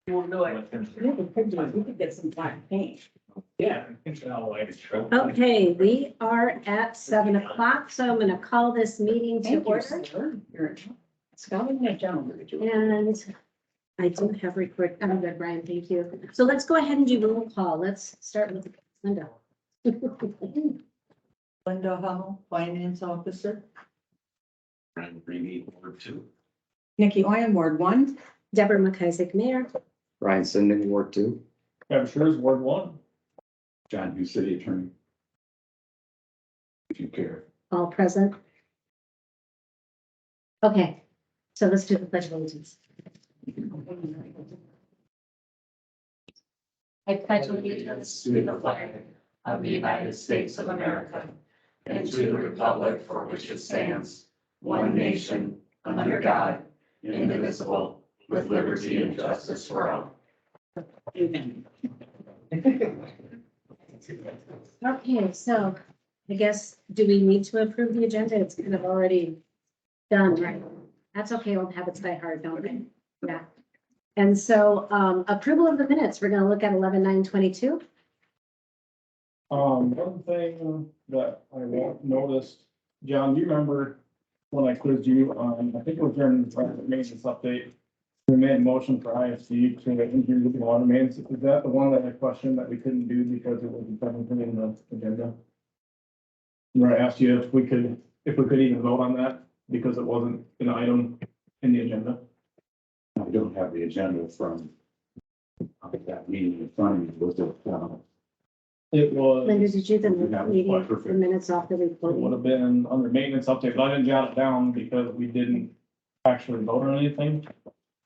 Well, no, we could get some black paint. Yeah. It's all like show. Okay, we are at 7 o'clock, so I'm gonna call this meeting to Thank you, order. sir. You're scouting a gentleman. And I do have record, I'm good, Brian, thank you. So let's go ahead and do roll call. Let's start with Linda. Linda Hummel, Finance Officer. Brian Greeny, Ward 2. Nikki Oyen, Ward 1. Deborah McIsaac, Mayor. Ryan Sinding, Ward 2. I'm sure it's Ward 1. John Hughes, City Attorney. If you care. All present. Okay, so let's do the pledge of allegiance. I pledge allegiance to the flag of the United States of America and to the republic for which it stands, one nation, under God, indivisible, with liberty and justice for all. Amen. Okay, so I guess, do we need to approve the agenda? It's kind of already done, right? That's okay, old habits die hard, don't they? Yeah. And so, approval of the minutes, we're gonna look at 11/9/22. One thing that I noticed, John, do you remember when I quizzed you on, I think it was during the maintenance update? We made a motion for ISD to engineer the water mains. Is that the one that I questioned that we couldn't do because it wasn't technically in the agenda? Where I asked you if we could even vote on that because it wasn't an item in the agenda. I don't have the agenda from that meeting in front of me. Was it, It was. Linda, did you the Yeah, meeting, perfect. the minutes off the It would recording? have been under maintenance update, but I didn't jot it down because we didn't actually vote on anything.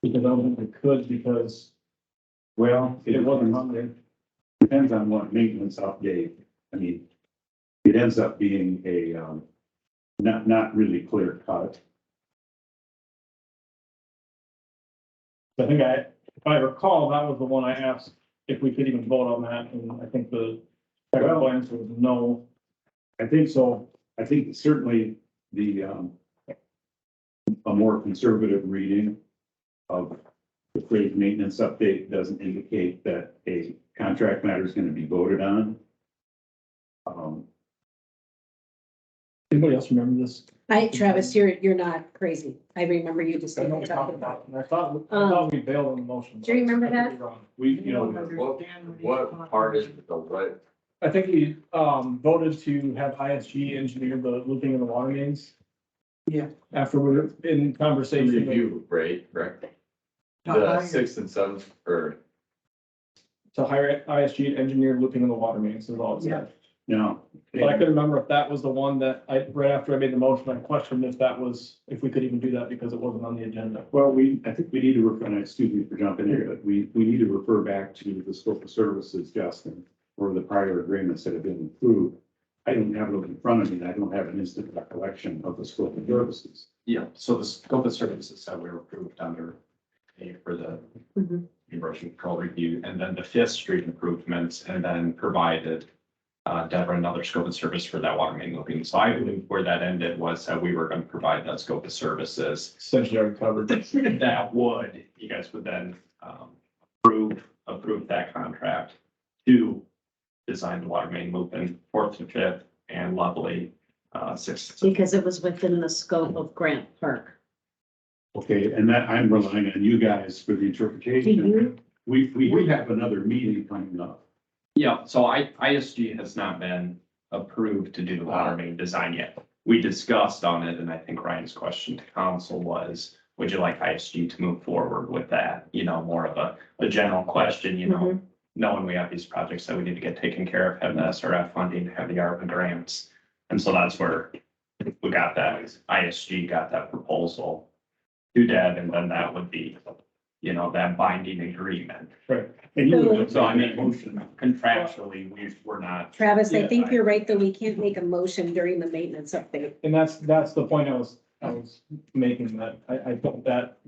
Because I don't think we could because well, it wasn't on there. depends on what maintenance update. I mean, it ends up being a, not really clear cut. I think if I recall, that was the one I asked if we could even vote on that, and I think the technical answer was no. I think so. I think certainly the, a more conservative reading of the phrase maintenance update doesn't indicate that a contract matter is going to be voted on. Anybody else remember this? Travis, you're not crazy. I remember you just I know we talking talked about. about it, and I thought we bailed on the motion. Do you remember I could that? be wrong. We, you know, What part is the what? I think we, voted to have ISG engineer the looping of the water mains. Yeah. After we were in conversation. Review, right, correct? The Uh, 6th and 7th, or To hire ISG to engineer looping of the water mains is all it said. no. But I couldn't remember if that was the one that right after I made the motion, I questioned if we could even do that because it wasn't on the agenda. Well, I think we need to refer, and excuse me for jumping in, but we need to refer back to the scope of services, Justin, or the prior agreements that have been approved. I don't have it in front of me, and I don't have an instant recollection of the scope of services. Yeah, so the scope of services that were approved under for the Mhm. erosion control review, and then the Fifth Street improvements, and then provided Deborah another scope of service for that water main looping. So I believe where that ended was that we were going to provide that scope of services Essentially already covered. that would, you guys would then approve that contract to design the water main looping Fourth and Fifth and Lovely, Sixth. Because it was within the scope of Grant Park. Okay, and that I'm relying on you guys for the Do interpretation. you, We do have another meeting coming up. Yeah, so ISG has not been approved to do the water main design yet. We discussed on it, and I think Ryan's question to council was, would you like ISG to move forward with that? You know, more of a general question, you know, knowing we have these projects that we need to get taken care of, have the SRF funding, have the ARPA grants. And so that's where we got that, ISG got that proposal to Deb, and then that would be, you know, that binding agreement. Right. And you would So I mean, motion. contractually, we're not. Travis, I Yeah, think you're right, though. We can't make a motion during the maintenance update. And that's the point I was making, that I thought that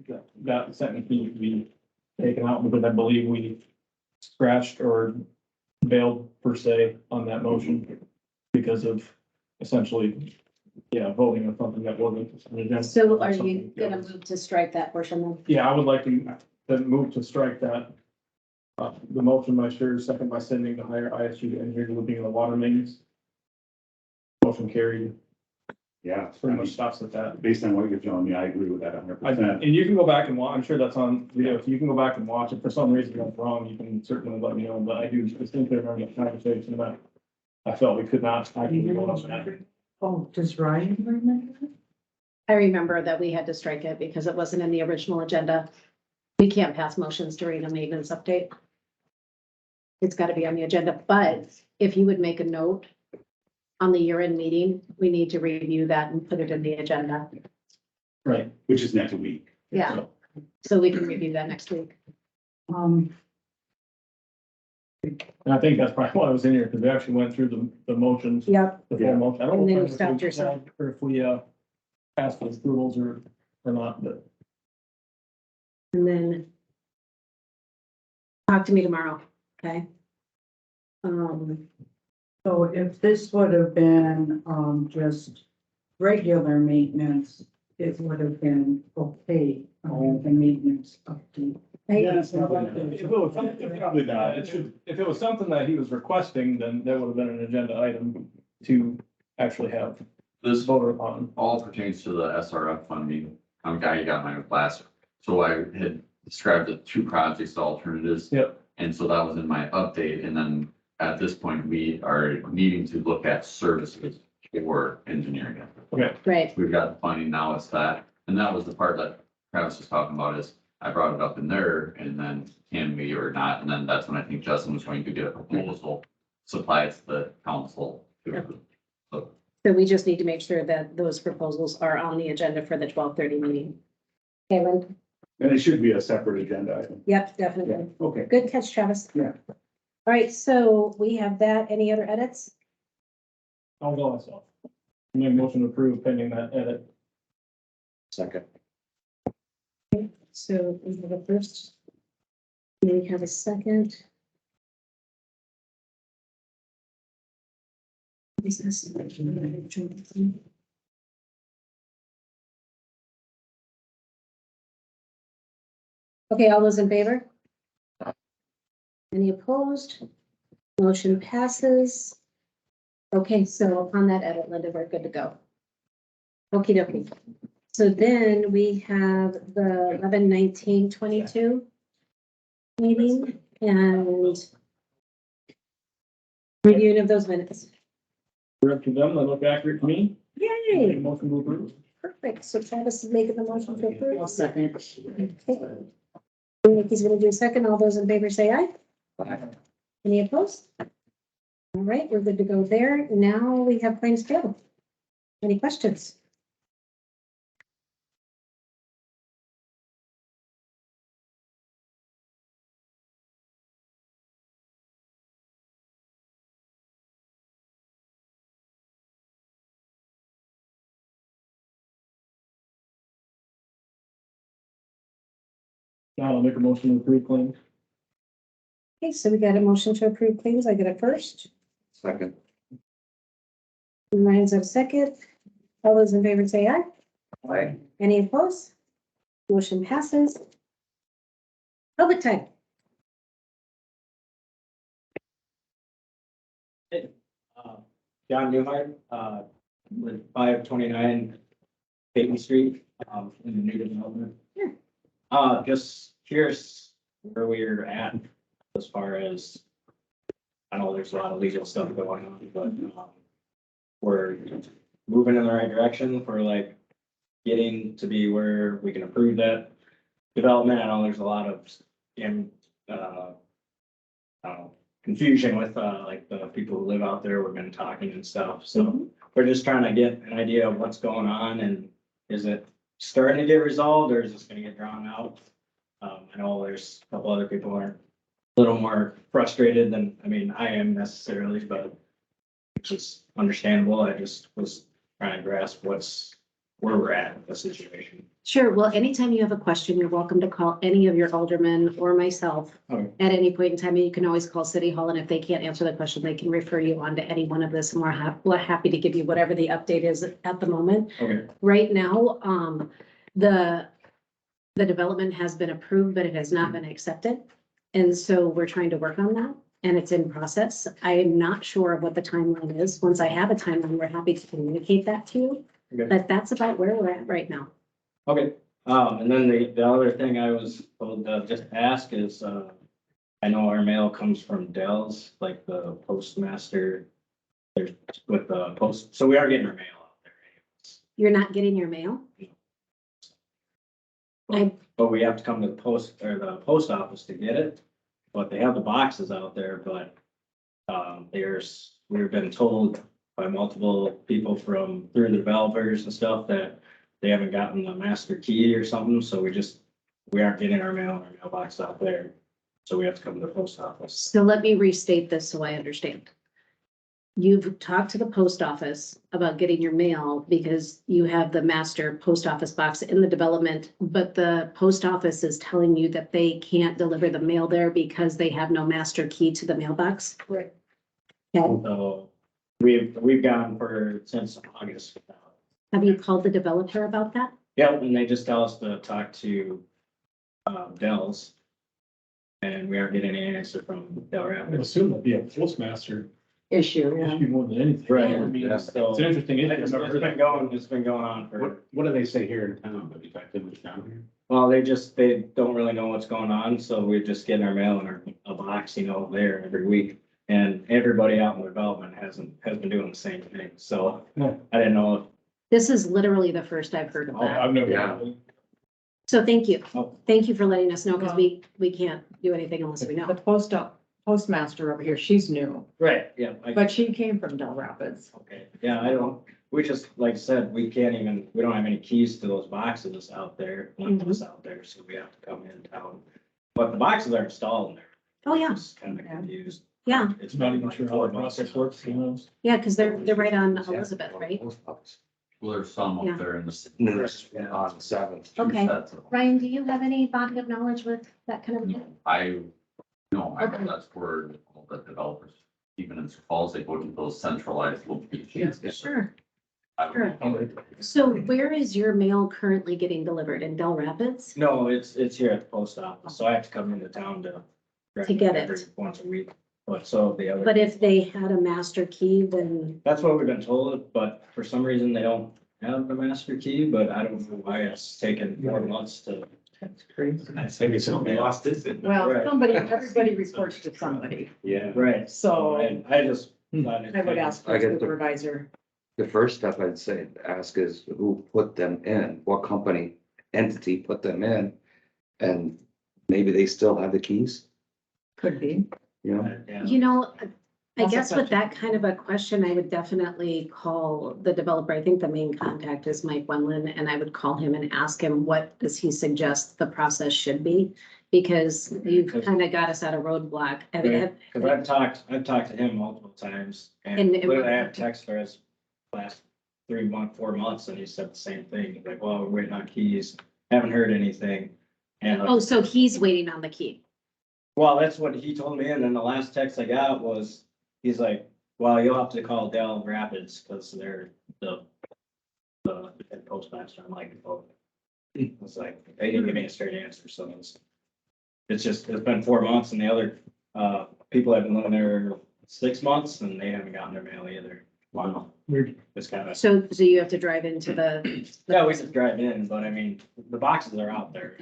sentence needed to be taken out because I believe we scratched or bailed per se on that motion because of essentially, voting on something that wasn't. So are you gonna move to strike that portion then? Yeah, I would like to then move to strike that. The motion by Sure, second by Cindy to hire ISG to engineer looking at the water mains. Motion carried, Yeah, pretty much stops at that. based on what you're telling me, I agree with that 100%. And you can go back and watch, I'm sure that's on video, if you can go back and watch it, for some reason that's wrong, you can certainly let me know, but I do distinctly remember the conversation that I felt we could not actually go on that. Oh, does Ryan remember that? I remember that we had to strike it because it wasn't in the original agenda. We can't pass motions during a maintenance update. It's gotta be on the agenda, but if you would make a note on the year-end meeting, we need to review that and put it in the agenda. Right. Which is next week. Yeah, So, so we can review that next week. Um, and I think that's probably why I was in here, because we actually went through the motions, Yep. the Yeah. full motion. I don't And then know you if stopped we- yourself. Or if we, asked for approvals or not, but. And then talk to me tomorrow, okay? so if this would have been, just regular maintenance, it would have been okay, the maintenance update. Yes, if it was something, probably not. It should, if it was something that he was requesting, then that would have been an agenda item to actually have This voted upon. all pertains to the SRF funding. I'm a guy who got my last, so I had described the two projects, the alternatives. Yep. And so that was in my update, and then at this point, we are needing to look at services for engineering. Okay, Right, We've got the funding, now it's that, and that was the part that Travis was talking about is I brought it up in there, and then can we or not, and then that's when I think Justin was going to get a proposal supplied to the council. So so we just need to make sure that those proposals are on the agenda for the 12:30 meeting. Okay, Lynn? And it should be a separate agenda item. Yep, definitely. Okay. Good catch, Travis. Yeah. All right, so we have that. Any other edits? I'll go myself. Make motion to approve pending that edit. Second. So we have a first. We have a second. Is this- Okay, all those in favor? Any opposed? Motion passes. Okay, so upon that edit, Linda, we're good to go. Okey dokey. So then we have the 11/19/22 meeting and reviewing of those minutes. Correct to them, they look accurate to me. Make a Yay, motion to approve. perfect. So Travis is making the motion to approve. Second. Okay. Nikki's gonna do a second. All those in favor say aye. Any opposed? All right, we're good to go there. Now we have claims payable. Any questions? Now I'll make a motion to approve claims. Okay, so we got a motion to approve claims. I get it first. second, Ryan's at a second. All those in favor say aye. Aye. Any opposed? Motion passes. Public time. John Newhart, with 529 Peyton Street, in the new development. Sure. Just curious where we're at as far as, I know there's a lot of legal stuff going on, but, we're moving in the right direction for like getting to be where we can approve that development. I know there's a lot of, I don't know, confusion with, like the people who live out there. We've been talking and stuff, so we're just trying to get an idea of what's going on and is it starting to get resolved or is this gonna get drawn out? I know there's a couple other people who are a little more frustrated than, I mean, I am necessarily, but it's just understandable. I just was trying to grasp where we're at with the situation. Sure. Well, anytime you have a question, you're welcome to call any of your aldermen or myself Okay. at any point in time. You can always call City Hall, and if they can't answer the question, they can refer you on to any one of this, and we're happy to give you whatever the update is at the moment. Okay. Right now, the the development has been approved, but it has not been accepted. And so we're trying to work on that and it's in process. I am not sure of what the timeline is. Once I have a timeline, we're happy to communicate that to you. Okay. But that's about where we're at right now. Okay, and then the other thing I was told to just ask is, I know our mail comes from Dell's, like the postmaster. There's with the post, so we are getting our mail out there. You're not getting your mail? But we have to come to the post or the post office to get it, but they have the boxes out there, but. We've been told by multiple people through the developers and stuff that they haven't gotten the master key or something, so we aren't getting our mail in our mailbox out there. So we have to come to the post office. So let me restate this so I understand. You've talked to the post office about getting your mail because you have the master post office box in the development, but the post office is telling you that they can't deliver the mail there because they have no master key to the mailbox. Right. Okay. So we've gone since August. Have you called the developer about that? Yeah, and they just tell us to talk to Dell's. And we aren't getting any answer from Del I would Rapids. assume it'd be a postmaster Issue, yeah. issue more than anything. Right. I mean, it's So an interesting issue. I've it's never heard been of. going on for, What do they say here in town? Have you talked to them down here? well, they don't really know what's going on, so we're just getting our mail in a box, there every week. And everybody out in the development has been doing the same thing, so Yeah. I didn't know if. This is literally the first I've heard of that. I've never. Yeah. So thank you. Oh. Thank you for letting us know because we can't do anything unless we The know. postmaster over here, she's new, Right, yeah. but she came from Del Rapids. Okay, yeah, we just, like I said, we don't have any keys to those boxes out there, none of us out there, so we have to come in town. But the boxes are installed in there. Oh, yeah. Just kind of confused. Yeah, It's Not even sure how the process works, yeah, because they're right on Elizabeth, right? Well, there's some Yeah. up there in the. Nurse on 7th. Okay. Sets of- Ryan, do you have any body of knowledge with that kind of? I know Okay. that's where all the developers, even in Sioux Falls, they go to those centralized locations. Sure. I don't know. So where is your mail currently getting delivered? In Del Rapids? No, it's here at the post office, so I have to come into town to. get it. every Once a week, but so the other. But if they had a master key, then, That's what we've been told, but for some reason they don't have the master key, but I don't know why it's taken 4 months to. That's crazy. Maybe somebody lost this. Well, Right. everybody reports to somebody, Yeah. Right, so I just. thought it- I would ask I the get the- supervisor. The first step I'd say, ask is who put them in, what company, entity put them in? And maybe they still have the keys, Could be. Yeah. you know, I That's a guess with question. that kind of a question, I would definitely call the developer. I think the main contact is Mike Wendland, and I would call him and ask him, what does he suggest the process should be? Because you've kind of got us at a roadblock. Right. Cause I've talked to him multiple times And and it literally was- I have text for his last 4 months and he said the same thing. He's like, well, we're waiting on keys, haven't heard anything. And Oh, so he's waiting on the key. well, that's what he told me. And then the last text I got was, he's like, well, you'll have to call Del Rapids because they're the head postmaster. I'm like, oh. It's like, they didn't give me a straight answer. So it's been 4 months and the other, people have been living there 6 months and they haven't gotten their mail either. Wow. Weird. It's kind of, So you have to drive into the. yeah, we just drive in, but I mean, the boxes are out there.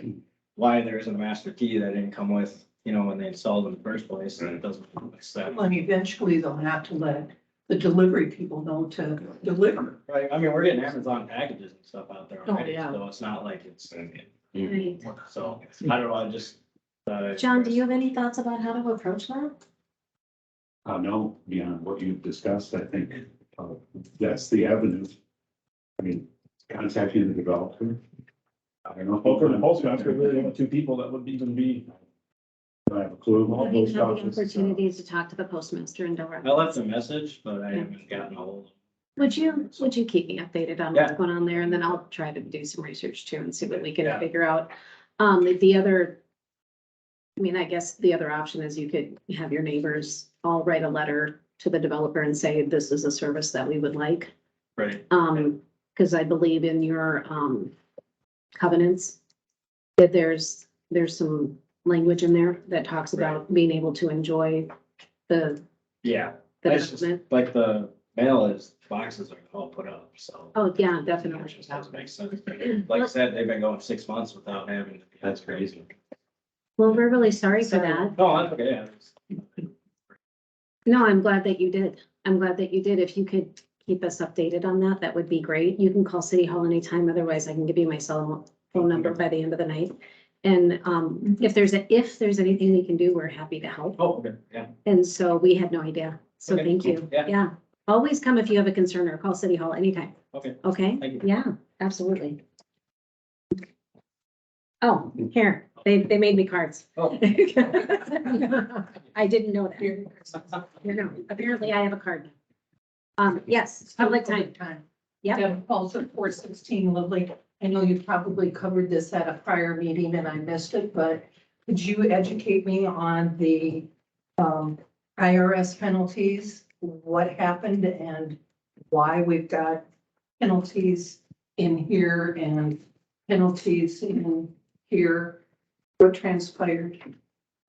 Why there isn't a master key that didn't come with, when they installed them in the first place, and it doesn't make sense. Well, and eventually they'll have to let the delivery people know to deliver. Right, I mean, we're getting Amazon packages and stuff out there Oh, already, yeah. so it's not like it's, Right. so, I don't know, I just. John, do you have any thoughts about how to approach that? No, beyond what you've discussed, I think, that's the avenue. I mean, contacting the developer. I don't know. Well, for the postmaster, really only two people that would even be. I have a clue. Have you had the Post office, opportunity to talk to the postmaster in Del I Rapids? left a message, but I haven't gotten a hold. Would you keep me updated on what's Yeah. going on there? And then I'll try to do some research too and see what we can Yeah. figure out. The other, I guess the other option is you could have your neighbors all write a letter to the developer and say, this is a service that we would like. Right. Because I believe in your covenants that there's some language in there that talks about being able to enjoy the Yeah, the it's just development. like the mail is, boxes are all put up, so. Oh, yeah, It definitely. just doesn't make sense. Like I said, they've been going 6 months without having. That's crazy. Well, we're really sorry for that. No, that's okay, yeah. No, I'm glad that you did. I'm glad that you did. If you could keep us updated on that, that would be great. You can call City Hall anytime. Otherwise, I can give you my cell phone number by the end of the night. And if there's anything we can do, we're happy to help. Oh, okay, yeah. And so we had no idea. So Okay. thank you. Yeah. Yeah. Always come if you have a concern or call City Hall anytime. Okay. Okay? Thank you. Yeah, absolutely. Oh, here, they made me cards. Oh. I didn't know that. You know, apparently I have a card. Yes, public time. Yep. Deb Paulson, 416 Lovely. I know you probably covered this at a prior meeting and I missed it, but could you educate me on the IRS penalties? What happened and why we've got penalties in here and penalties in here? What transpired?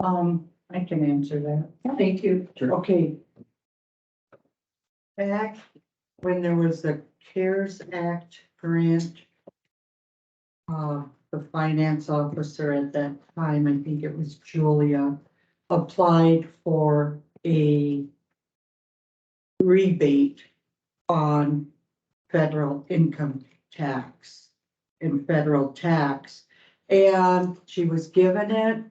I can answer that. Thank you. Okay. Back when there was the CARES Act grant, the finance officer at that time, I think it was Julia, applied for a rebate on federal income tax and federal tax. And she was given it,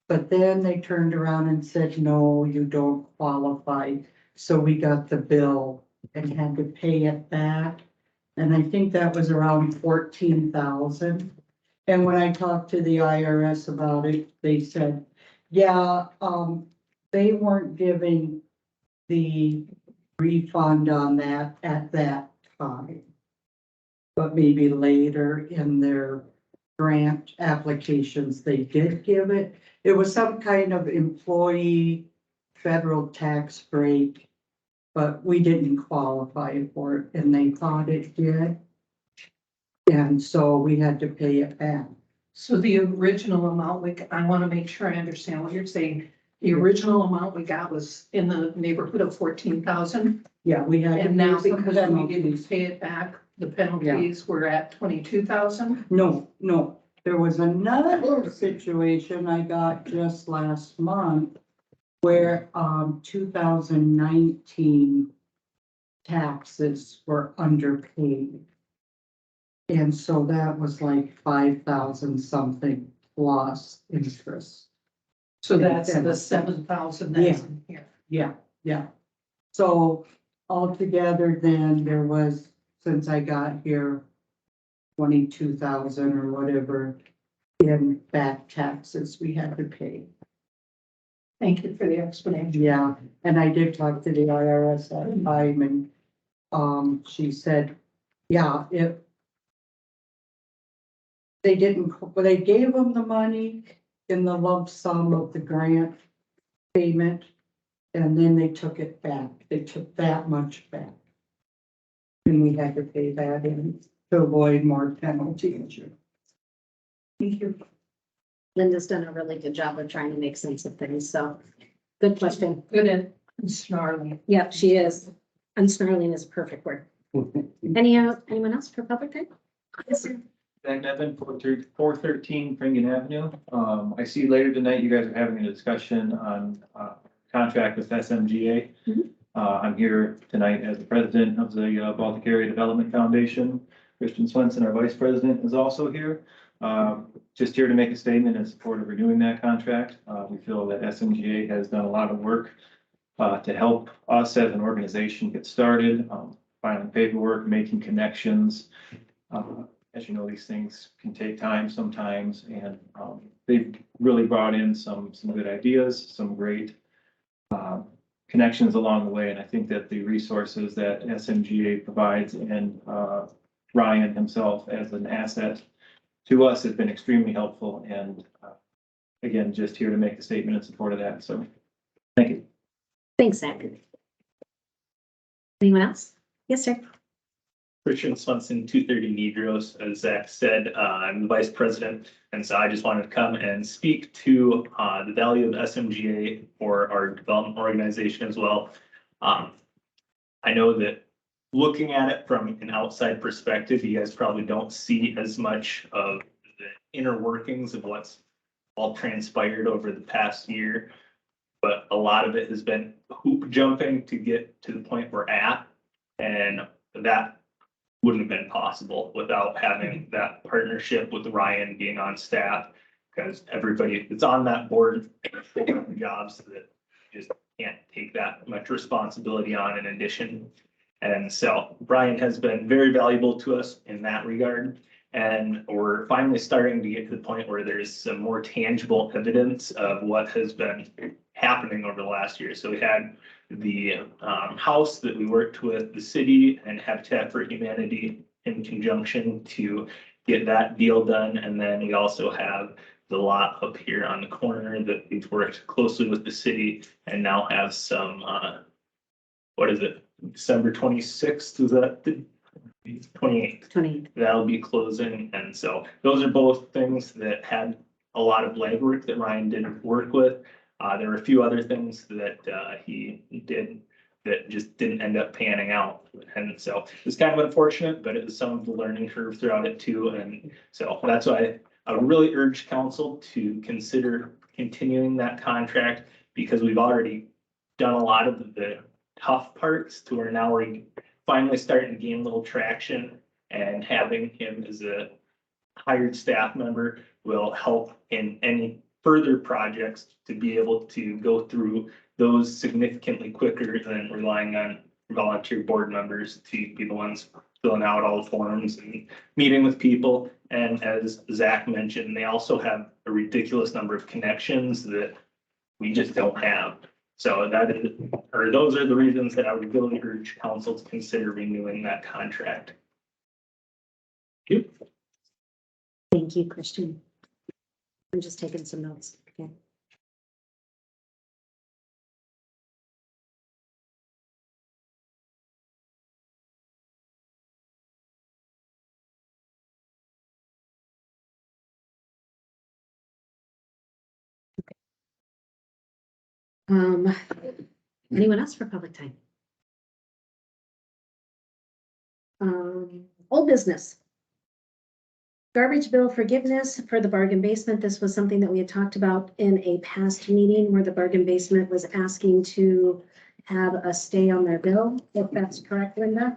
but then they turned around and said, no, you don't qualify. So we got the bill and had to pay it back. And I think that was around 14,000. And when I talked to the IRS about it, they said, yeah, they weren't giving the refund on that at that time. But maybe later in their grant applications, they did give it. It was some kind of employee federal tax break, but we didn't qualify for it and they thought it did. And so we had to pay it back. So the original amount I want to make sure I understand what you're saying. The original amount we got was in the neighborhood of 14,000. Yeah, we had. to And now pay some because we penalties. didn't pay it back, the penalties were at 22,000. No, there was another situation I got just last month where, 2019 taxes were underpaid. And so that was like 5,000 something plus interest. So that's the 7,000 that's in here. Yeah. So altogether then there was, since I got here, 22,000 or whatever in back taxes we had to pay. Thank you for the explanation. Yeah, and I did talk to the IRS at the time and, she said, yeah, if they didn't, well, they gave them the money in the lump sum of the grant payment, and then they took it back. They took that much back. And we had to pay that in to avoid more penalties. Thank you. Linda's done a really good job of trying to make sense of things, so good question. Good and snarly. Yep, she is. Unsnarling is a perfect word. Anyone else for public time? Yes, sir. Zach Nevin, 413 Pringan Avenue. I see later tonight you guys are having a discussion on contract with SMGA. Mhm. I'm here tonight as the president of the Baltic Area Development Foundation. Christian Swenson, our vice president, is also here. Just here to make a statement in support of renewing that contract. We feel that SMGA has done a lot of work to help us as an organization get started, filing paperwork, making connections. As you know, these things can take time sometimes, and they've really brought in some good ideas, some great connections along the way. And I think that the resources that SMGA provides and Ryan himself as an asset to us has been extremely helpful. And again, just here to make a statement in support of that. So thank you. Thanks, Zach. Anyone else? Yes, sir. Christian Swenson, 230 Nedros, as Zach said, I'm the vice president. And so I just wanted to come and speak to the value of SMGA for our development organization as well. I know that looking at it from an outside perspective, you guys probably don't see as much of the inner workings of what's all transpired over the past year. But a lot of it has been hoop jumping to get to the point we're at. And that wouldn't have been possible without having that partnership with Ryan being on staff. Because everybody that's on that board, jobs that just can't take that much responsibility on in addition. And so Brian has been very valuable to us in that regard. And we're finally starting to get to the point where there's some more tangible evidence of what has been happening over the last year. So we had the house that we worked with the city and Habitat for Humanity in conjunction to get that deal done. And then we also have the lot up here on the corner that we've worked closely with the city and now have some, what is it, December 26th, is that the 28th? 28th. That'll be closing. And so those are both things that had a lot of legwork that Ryan did work with. There were a few other things that he did that just didn't end up panning out. And so it's kind of unfortunate, but it was some of the learning curve throughout it too. And so that's why I would really urge council to consider continuing that contract because we've already done a lot of the tough parts to where now we're finally starting to gain a little traction, and having him as a hired staff member will help in any further projects to be able to go through those significantly quicker than relying on volunteer board members to be the ones filling out all the forms and meeting with people. And as Zach mentioned, they also have a ridiculous number of connections that we just don't have. So that is, or those are the reasons that I would really urge council to consider renewing that contract. Thank you, Christian. I'm just taking some notes. Okay. Anyone else for public time? Old business. Garbage bill forgiveness for the bargain basement. This was something that we had talked about in a past meeting where the bargain basement was asking to have a stay on their bill, if that's correct, Linda.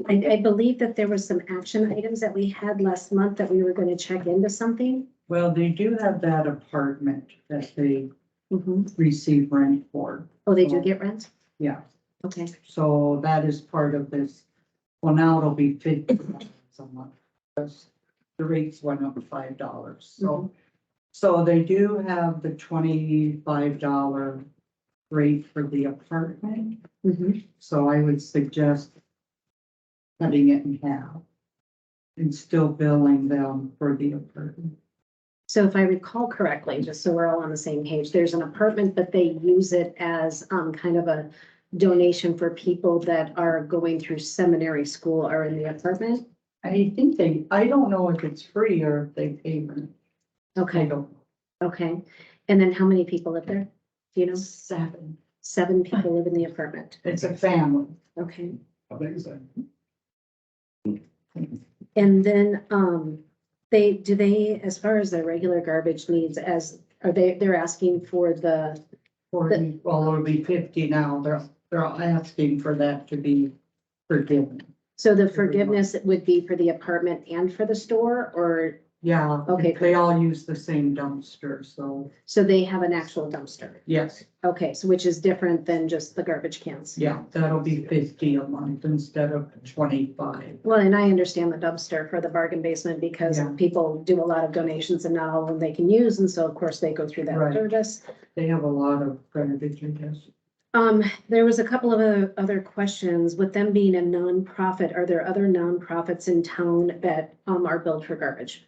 I believe that there was some action items that we had last month that we were going to check into something. Well, they do have that apartment that they Mhm. receive rent for. Oh, they do get rent? Yeah, Okay. so that is part of this. Well, now it'll be $50 a month. Because the rates went up $5. So they do have the $25 rate for the apartment. Mhm. So I would suggest cutting it in half and still billing them for the apartment. So if I recall correctly, just so we're all on the same page, there's an apartment, but they use it as kind of a donation for people that are going through seminary school or in the apartment. I think I don't know if it's free or if they pay rent. I Okay, don't. okay. And then how many people live there? Do you know? 7. 7 people live in the apartment. It's a family. Okay. How big is that? And then, do they, as far as their regular garbage needs, they're asking for the, 40, well, it'll be 50 now. They're asking for that to be forgiven. so the forgiveness would be for the apartment and for the store, or, Yeah, Okay. they all use the same dumpster, so they have an actual dumpster? yes, Okay, so which is different than just the garbage cans? yeah, that'll be 50 a month instead of 25. Well, and I understand the dumpster for the bargain basement because Yeah. people do a lot of donations and not all of them they can use, and so of course they go through that Right. service. They have a lot of garbage, I guess. There was a couple of other questions. With them being a nonprofit, are there other nonprofits in town that are billed for garbage?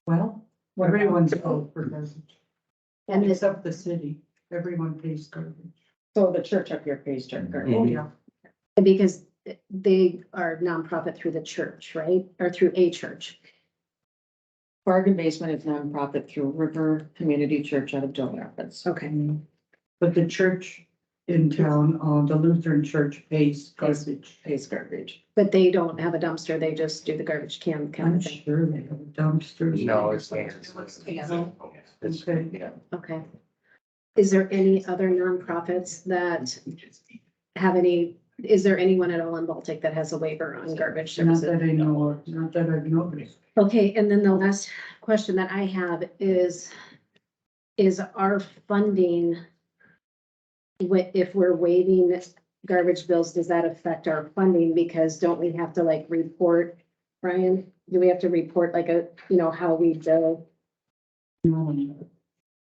Well, everyone's billed for garbage. And this, Except the city, everyone pays garbage. So the church up here pays church Oh, garbage. yeah. because they are nonprofit through the church, right? Or through a church. Bargain Basement is nonprofit through River Community Church out of Joe Rapids. Okay. But the church in town, the Lutheran church pays garbage. Pays garbage. But they don't have a dumpster, they just do the garbage can kind I'm of thing. sure they have dumpsters. No, it's not. Okay. Okay. Is there any other nonprofits that have any, is there anyone at all in Baltic that has a waiver on garbage Not services? that I know of, not that I've noticed. Okay, and then the last question that I have is our funding, if we're waiving garbage bills, does that affect our funding? Because don't we have to like report, Brian? Do we have to report like how we bill?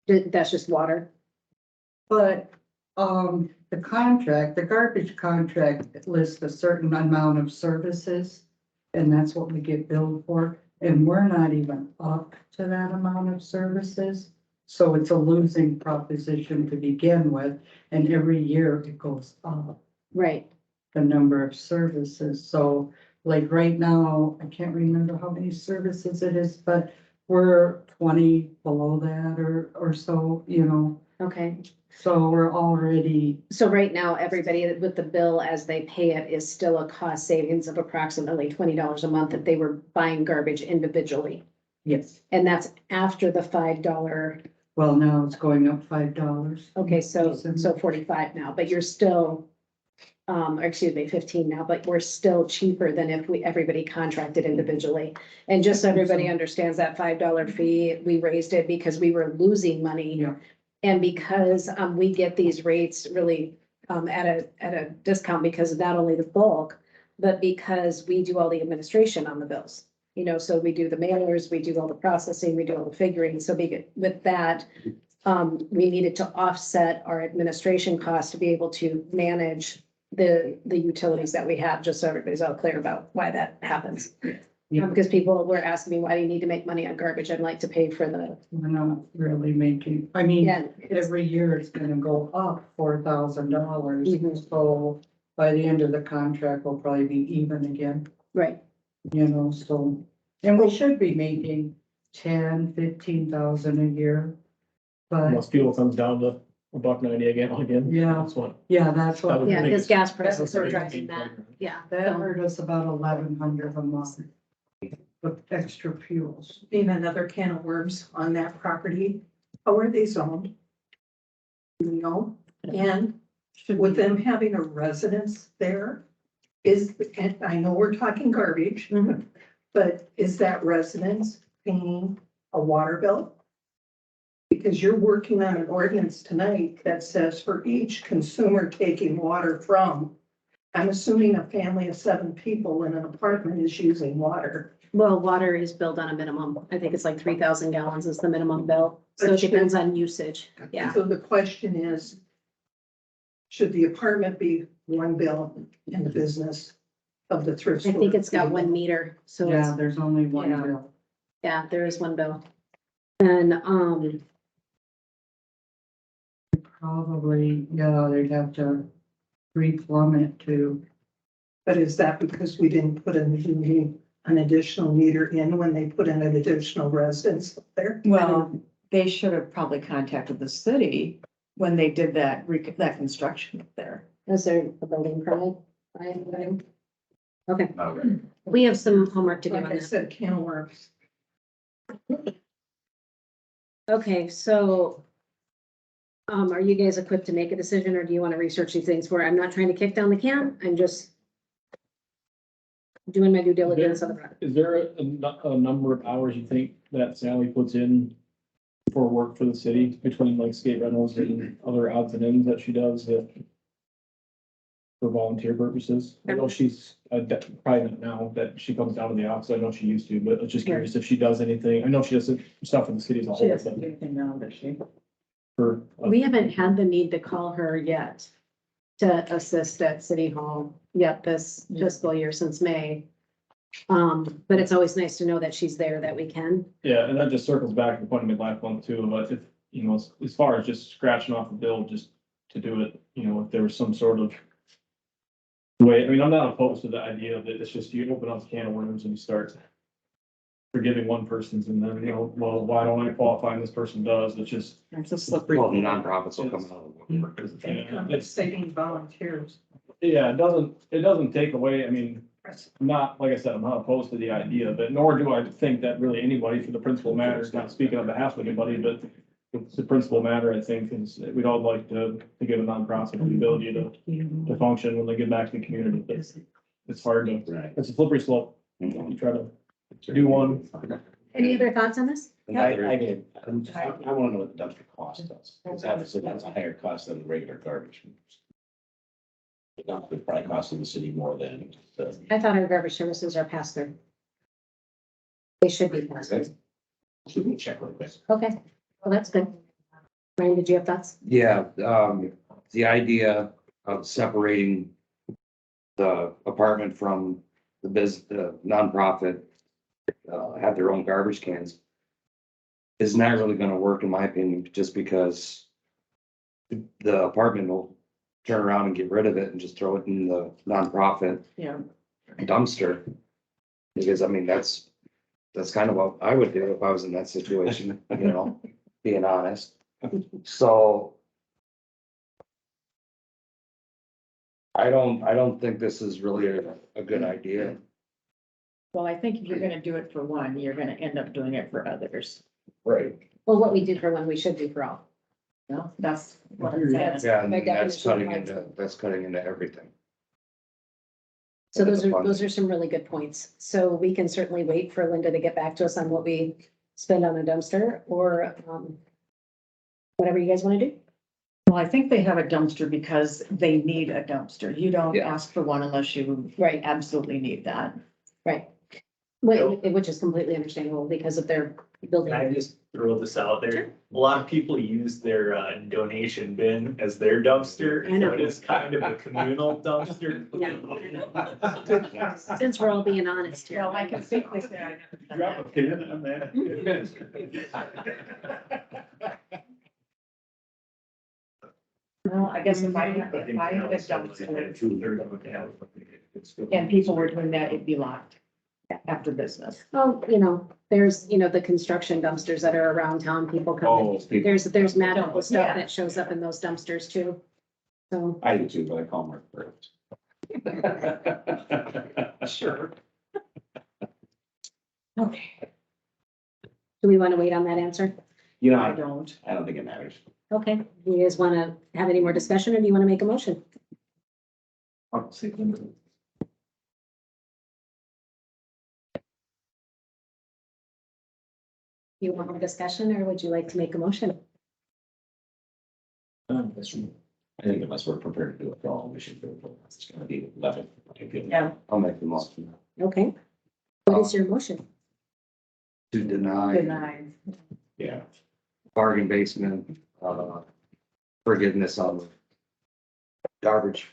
That's just water? But, the contract, the garbage contract lists a certain amount of services. And that's what we get billed for, and we're not even up to that amount of services. So it's a losing proposition to begin with, and every year it goes up, Right, the number of services. So like right now, I can't remember how many services it is, but we're 20 below that or so, okay. So we're already, So right now, everybody with the bill as they pay it is still a cost savings of approximately $20 a month if they were buying garbage individually. yes, And that's after the $5. well, now it's going up $5. Okay, so 45 now, but you're still, or excuse me, 15 now, but we're still cheaper than if everybody contracted individually. And just so everybody understands that $5 fee, we raised it because we were losing money. Yeah. And because, we get these rates really, at a discount because of not only the bulk, but because we do all the administration on the bills. So we do the mailers, we do all the processing, we do all the figuring. So with that, we needed to offset our administration costs to be able to manage the utilities that we have, just so everybody's all clear about why that happens. Because people were asking me, why do you need to make money on garbage? I'd like to pay for the, We're not really making, I mean, yeah, it's- every year it's gonna go up $4,000. Mhm. So by the end of the contract, we'll probably be even again, right. so. And we should be making 10, 15,000 a year. But, Once fuel comes down to $1.90 again. Yeah. That's what. yeah, that's That what, would Yeah, make because it- gas prices are That's driving that, yeah. that so- hurt us about 1,100 a month. With extra fuels. Being another can of worms on that property, how are they zoned? And with them having a residence there, and I know we're talking garbage, Mhm. but is that residence paying a water bill? Because you're working on an ordinance tonight that says for each consumer taking water from, I'm assuming a family of 7 people in an apartment is using water. Well, water is billed on a minimum. I think it's like 3,000 gallons is the minimum bill. So it depends on usage. Yeah. So the question is, should the apartment be one bill and the business of the thrift I store? think it's got 1 meter. So Yeah, it's, there's only one Yeah. bill. yeah, there is 1 bill. And, Probably, yeah, they'd have to replumb it too. But is that because we didn't put an additional meter in when they put in an additional residence up there? Well, they should have probably contacted the city when they did that construction up there. is there a building permit? Okay, Okay. we have some homework to do Like on I this. said, can of worms. Okay, so are you guys equipped to make a decision or do you want to research these things for, I'm not trying to kick down the can, I'm just doing my due diligence on the project. Is there a number of hours you think that Sally puts in for work for the city between like skate rentals and other odds and ends that she does that for volunteer purposes? I know she's probably not now that she comes down to the office. I know she used to, but I'm just curious if she does anything. I know she does stuff for the city as a She whole, doesn't but do anything now, does she? for. We haven't had the need to call her yet to assist at City Hall yet this fiscal year since May. But it's always nice to know that she's there, that we can. Yeah, and that just circles back to the point I made last month too, but if, as far as just scratching off a bill just to do it, if there was some sort of Wait, I mean, I'm not opposed to the idea that it's just you open up a can of worms and you start forgiving one person's and then, well, why don't I qualify and this person does? It's just, It's a slippery. Well, the nonprofits will come out of the woodwork. it's, Saving volunteers. yeah, it doesn't take away, I mean, not, like I said, I'm not opposed to the idea, but nor do I think that really anybody for the principal matter is not speaking on behalf of anybody, but it's the principal matter, I think, is we'd all like to give a nonprofit the ability to function when they get back to the community. But it's hard to, Right. it's a slippery slope. You try to do one. Any other thoughts on this? I did. I wanna know what the dumpster cost does, because obviously that's a higher cost than regular garbage. The dumpster probably costing the city more than the. I thought our garbage services are passed through. They should be passed through. Should we check real quick? Okay, well, that's good. Ryan, did you have thoughts? Yeah, the idea of separating the apartment from the nonprofit, have their own garbage cans is not really gonna work, in my opinion, just because the apartment will turn around and get rid of it and just throw it in the nonprofit Yeah. dumpster. Because, I mean, that's kind of what I would do if I was in that situation, being honest. So I don't think this is really a good idea. Well, I think if you're gonna do it for one, you're gonna end up doing it for others. Right. Well, what we do for one, we should do for all. No, that's what I'm saying. Yeah, and By that's definition, cutting into everything. So Into those the are, funding. those are some really good points. So we can certainly wait for Linda to get back to us on what we spend on a dumpster or, whatever you guys want to do. Well, I think they have a dumpster because they need a dumpster. You don't Yeah. ask for one unless you Right, absolutely need that. right. Which is completely understandable because of their building. Can I just throw this out there? A lot of people use their donation bin as their dumpster. I know. So it is kind of a communal dumpster. Since we're all being honest here. Well, I can think with that. Drop a pin on that. Well, I guess if I had a dumpster and people were doing that, it'd be locked after business. Oh, there's, the construction dumpsters that are around town, people come Oh, in. people. There's medical stuff Yeah. that shows up in those dumpsters too. So, I do too, but I call them first. Sure. Okay. do we want to wait on that answer? You know, I I don't. don't think it matters. Okay, do you guys want to have any more discussion or do you want to make a motion? You want more discussion or would you like to make a motion? That's true. I think unless we're prepared to do it for all, we should do it. It's gonna be left. Yeah. I'll make the motion Okay. What is your motion? to deny Denied. Yeah. bargain basement, forgiveness on garbage.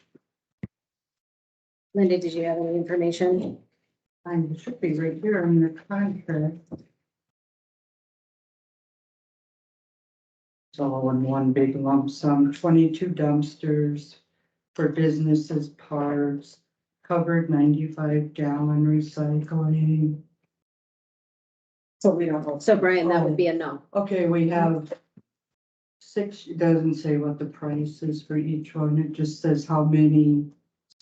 Linda, did you have any information? It should be right here in the contract. It's all in one big lump sum, 22 dumpsters for businesses, parks, covered 95-gallon recycling. So we don't know. So Brian, that would be a no. Okay, we have 6, it doesn't say what the price is for each one, it just says how many,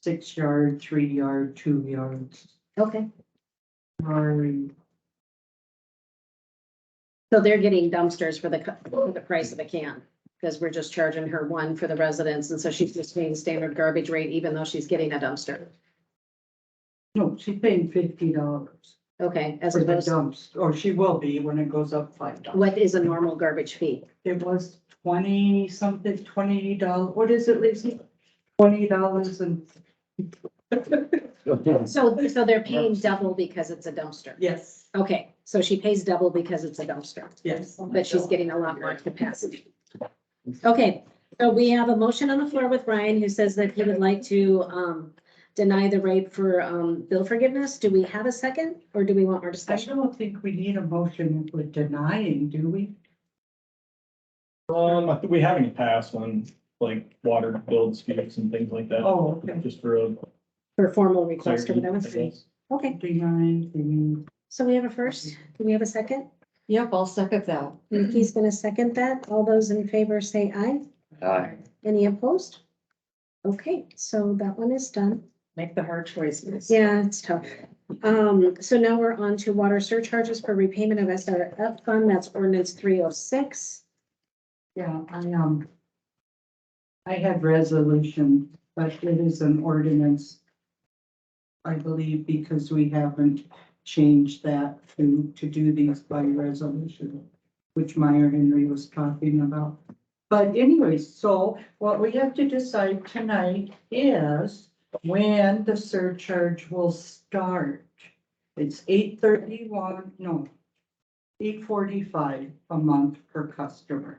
6 yard, 3 yard, 2 yards. Okay. Sorry. So they're getting dumpsters for the price of a can, because we're just charging her one for the residents, and so she's just paying standard garbage rate, even though she's getting a dumpster. No, she's paying $50 Okay, as for the opposed, dumpster, or she will be when it goes up $5. what is a normal garbage fee? It was 20 something, $20, what is it, Lacey? $20 and. So they're paying double because it's a dumpster. Yes, Okay, so she pays double because it's a dumpster, yes. but she's getting a lot more capacity. Okay, so we have a motion on the floor with Ryan, who says that he would like to, deny the rate for, bill forgiveness. Do we have a second, or do we want more I discussion? don't think we need a motion with denying, do we? I think we haven't passed on like water bill disputes and things like that. Oh, okay. Just for a For formal request or whatever. Yes. Okay, 59, so we have a first, do we have a second? Yep, I'll second that. Nikki's gonna second that. All those in favor say aye. Any opposed? Okay, so that one is done. Make the hard choices. Yeah, it's tough. So now we're on to water surcharges for repayment of SRF fund. That's ordinance 306. Yeah, I had resolution, but it is an ordinance. I believe because we haven't changed that to do these by resolution, which Meyer Henry was talking about. But anyways, so what we have to decide tonight is when the surcharge will start. It's 8:31, no, 8:45 a month per customer.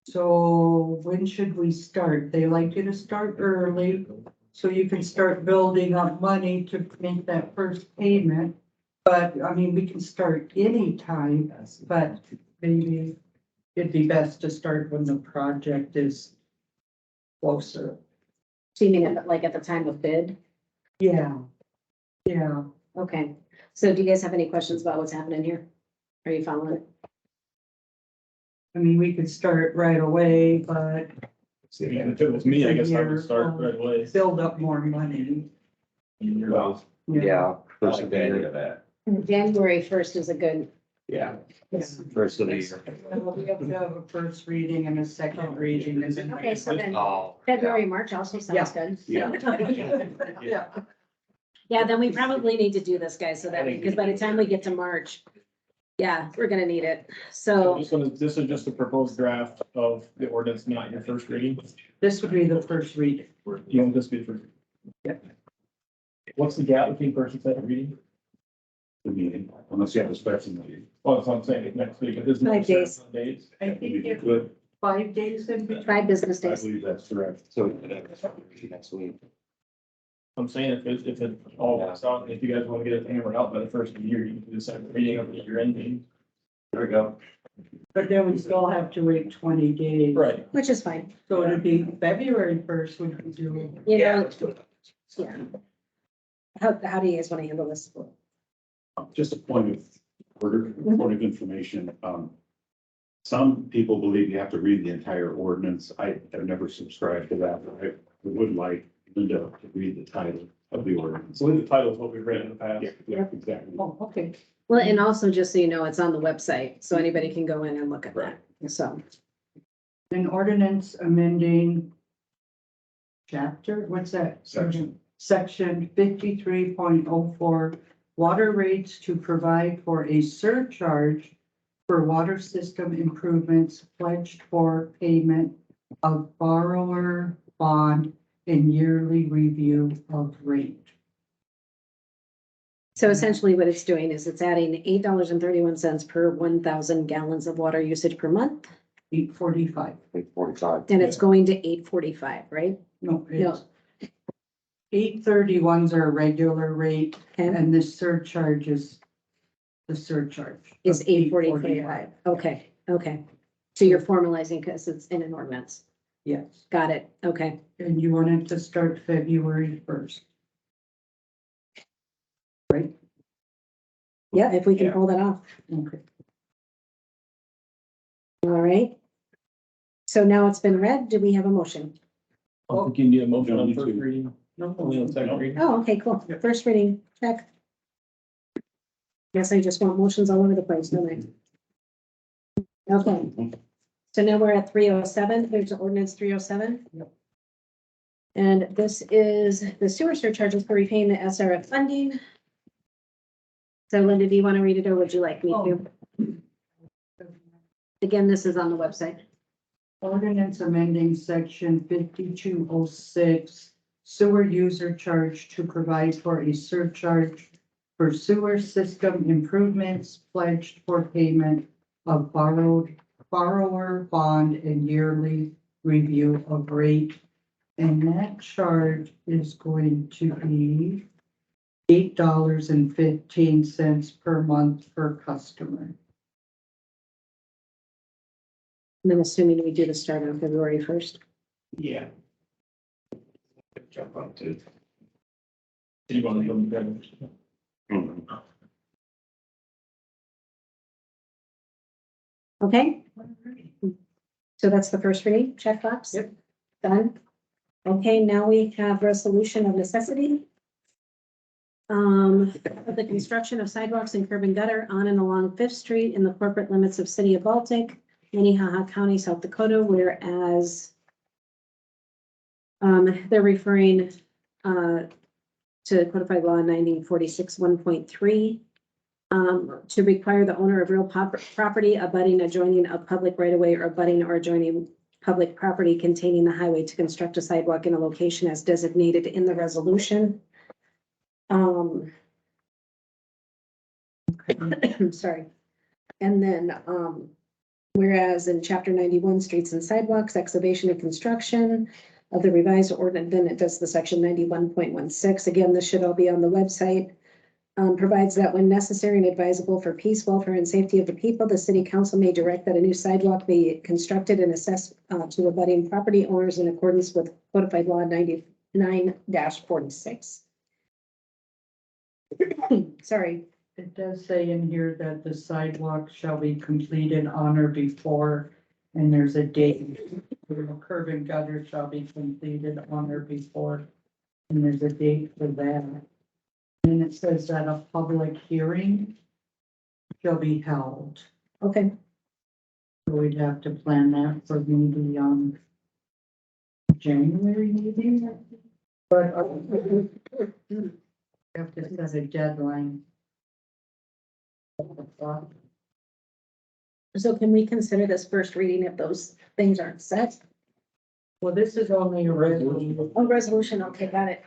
So when should we start? They like you to start early, so you can start building up money to make that first payment. But, I mean, we can start anytime, but maybe it'd be best to start when the project is closer. So you mean like at the time of bid? Yeah, yeah. Okay, so do you guys have any questions about what's happening here? Are you following it? I mean, we could start right away, but If it was me, I guess I would start right away. build up more money. Well, Yeah. First Like of the the idea year. of that. January 1st is a good, Yeah. First of the year. Well, we have to have a first reading and a second reading and then. okay, so then Oh. February, March also sounds good. Yeah. Yeah. Yeah, then we probably need to do this, guys, so that, because by the time we get to March, yeah, we're gonna need it. So, this is just a proposed draft of the ordinance, not your first reading. This would be the first reading. You want this to be for? Yeah. What's the gap between first and second reading? The meeting, unless you have a special meeting. Well, that's what I'm saying, it's next week, but there's no 5 days. certain dates. I think it's Good. 5 days in between. 5 business I days. believe that's correct. So next week. I'm saying if it all works out, if you guys want to get it hammered out by the first of the year, you can do the second reading of the year ending. There we go. But then we still have to wait 20 days. Right. Which is fine, So it'd be February 1st would be due. you know, yeah. How do you guys wanna handle this? Just a point of order, point of information. Some people believe you have to read the entire ordinance. I have never subscribed to that. I would like Linda to read the title of the ordinance. So the title is what we've read in the past. Yeah, exactly. Oh, okay. Well, and also just so you know, it's on the website, so anybody can go in and look at that, so. An ordinance amending chapter, what's that? Section. Section 53.04, water rates to provide for a surcharge for water system improvements pledged for payment of borrower bond and yearly review of rate. So essentially what it's doing is it's adding $8.31 per 1,000 gallons of water usage per month, 845. 45. and it's going to 845, right? No, No. it's 831s are a regular rate Okay, and this surcharge is the surcharge. is of 845, okay, okay. So you're formalizing because it's in an ordinance, Yes, got it, okay. and you want it to start February 1st. Right? Yeah, if we can Yeah. pull that off, Okay. all right. So now it's been read, do we have a motion? I don't think you need a motion No, on me first too. reading, only on second reading. Oh, okay, cool, first reading, check. Guess I just want motions all over the place, don't I? Okay, so now we're at 307, there's an ordinance 307. Yep. And this is the sewer surcharges for repaying the SRF funding. So Linda, do you want to read it or would you like me to? Again, this is on the website. Ordinance amending section 5206 sewer user charge to provide for a surcharge for sewer system improvements pledged for payment of borrower bond and yearly review of rate. And that charge is going to be $8.15 per month per customer. And then assuming we do the start on February 1st. Yeah. Jump on to. You want to go together? Okay? So that's the first reading, checkbox? Yep. Done. Okay, now we have resolution of necessity. Of the construction of sidewalks and curb and gutter on and along Fifth Street in the corporate limits of City of Baltic, Minnehaha County, South Dakota, whereas they're referring to codified law 1946 1.3 to require the owner of real property abutting, adjoining a public right of way or abutting or adjoining public property containing the highway to construct a sidewalk in a location as designated in the resolution. Sorry. And then, whereas in chapter 91, streets and sidewalks, excavation and construction of the revised ordinance, then it does the section 91.16. Again, this should all be on the website. Provides that when necessary and advisable for peace, welfare, and safety of the people, the city council may direct that a new sidewalk be constructed and assessed to abutting property owners in accordance with codified law 99-46. Sorry. It does say in here that the sidewalk shall be completed on or before, and there's a date. The curb and gutter shall be completed on or before, and there's a date for that. And it says that a public hearing shall be held. Okay. So we'd have to plan that for maybe, January maybe, but, we have to set a deadline. So can we consider this first reading if those things aren't set? Well, this is only a resolution. Oh, resolution. Okay, got it.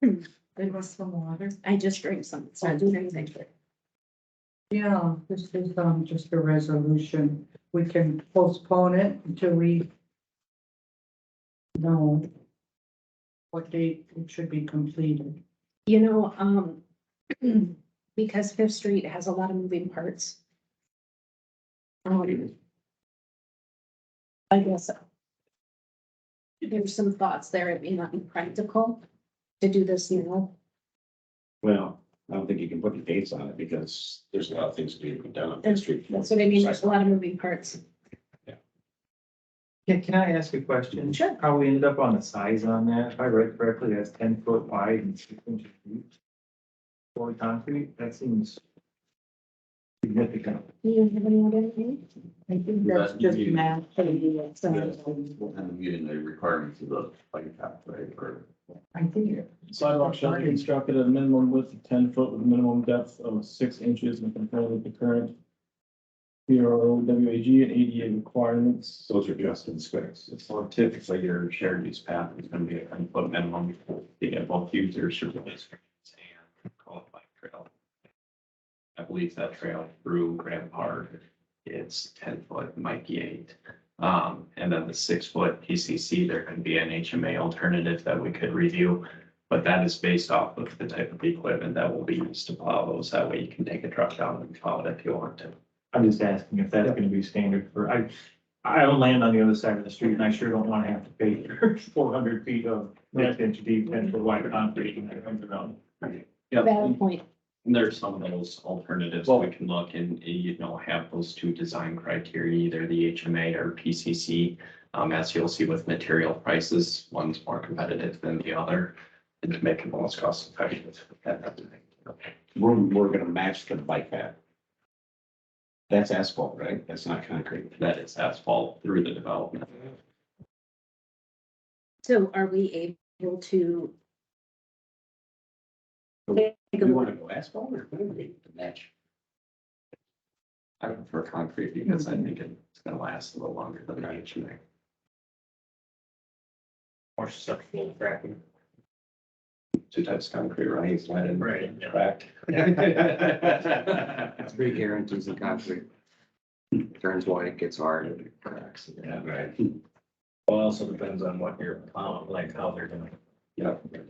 Give us some water. I just drank some. So I'll do anything. Yeah, this is, just a resolution. We can postpone it until we know what date it should be completed. You know, because Fifth Street has a lot of moving parts. I guess there's some thoughts there. It may not be practical to do this now. Well, I don't think you can put the dates on it because there's a lot of things to be done on Fifth Street. That's what I mean. There's a lot of moving parts. Can I ask a question? Sure. How we ended up on the size on that? If I read correctly, that's 10 foot wide and 6 inches deep. For concrete, that seems significant. Do you have any other things? I think that's just math. Yes, we'll kind of meeting the requirements of the bike path, right, or I think. Sidewalk shall be constructed at a minimum width of 10 foot with a minimum depth of 6 inches and conform with the current PRO, WAG and ADA requirements. Those are just in specs. So typically your shared use path is gonna be a 10-foot minimum to get both users through this and call it bike trail. I believe that trail through Grand Park, it's 10-foot, might be 8. And then the 6-foot PCC, there can be an HMA alternative that we could review. But that is based off of the type of equipment that will be used to plow those. That way you can take a truck down and plow it if you want to. I'm just asking if that's gonna be standard for, I don't land on the other side of the street and I sure don't wanna have to pay 400 feet of 10-inch deep, 10-foot wide concrete and that comes around. Valid point. And there's some of those alternatives we can look and, have those two design criteria, either the HMA or PCC. As you'll see with material prices, one's more competitive than the other and to make it most cost effective. We're gonna match the bike path. That's asphalt, right? That's not concrete. That is asphalt through the development. So are we able to? Take a You look wanna go asphalt or concrete to match? I prefer concrete because I think it's gonna last a little longer than the HMA. More susceptible to cracking. Two types of concrete, right? Wet and Right. cracked. It's 3 guarantees in concrete. Turns white, gets hard, and it cracks. Yeah, right. Well, also depends on what you're plowing, like how they're gonna,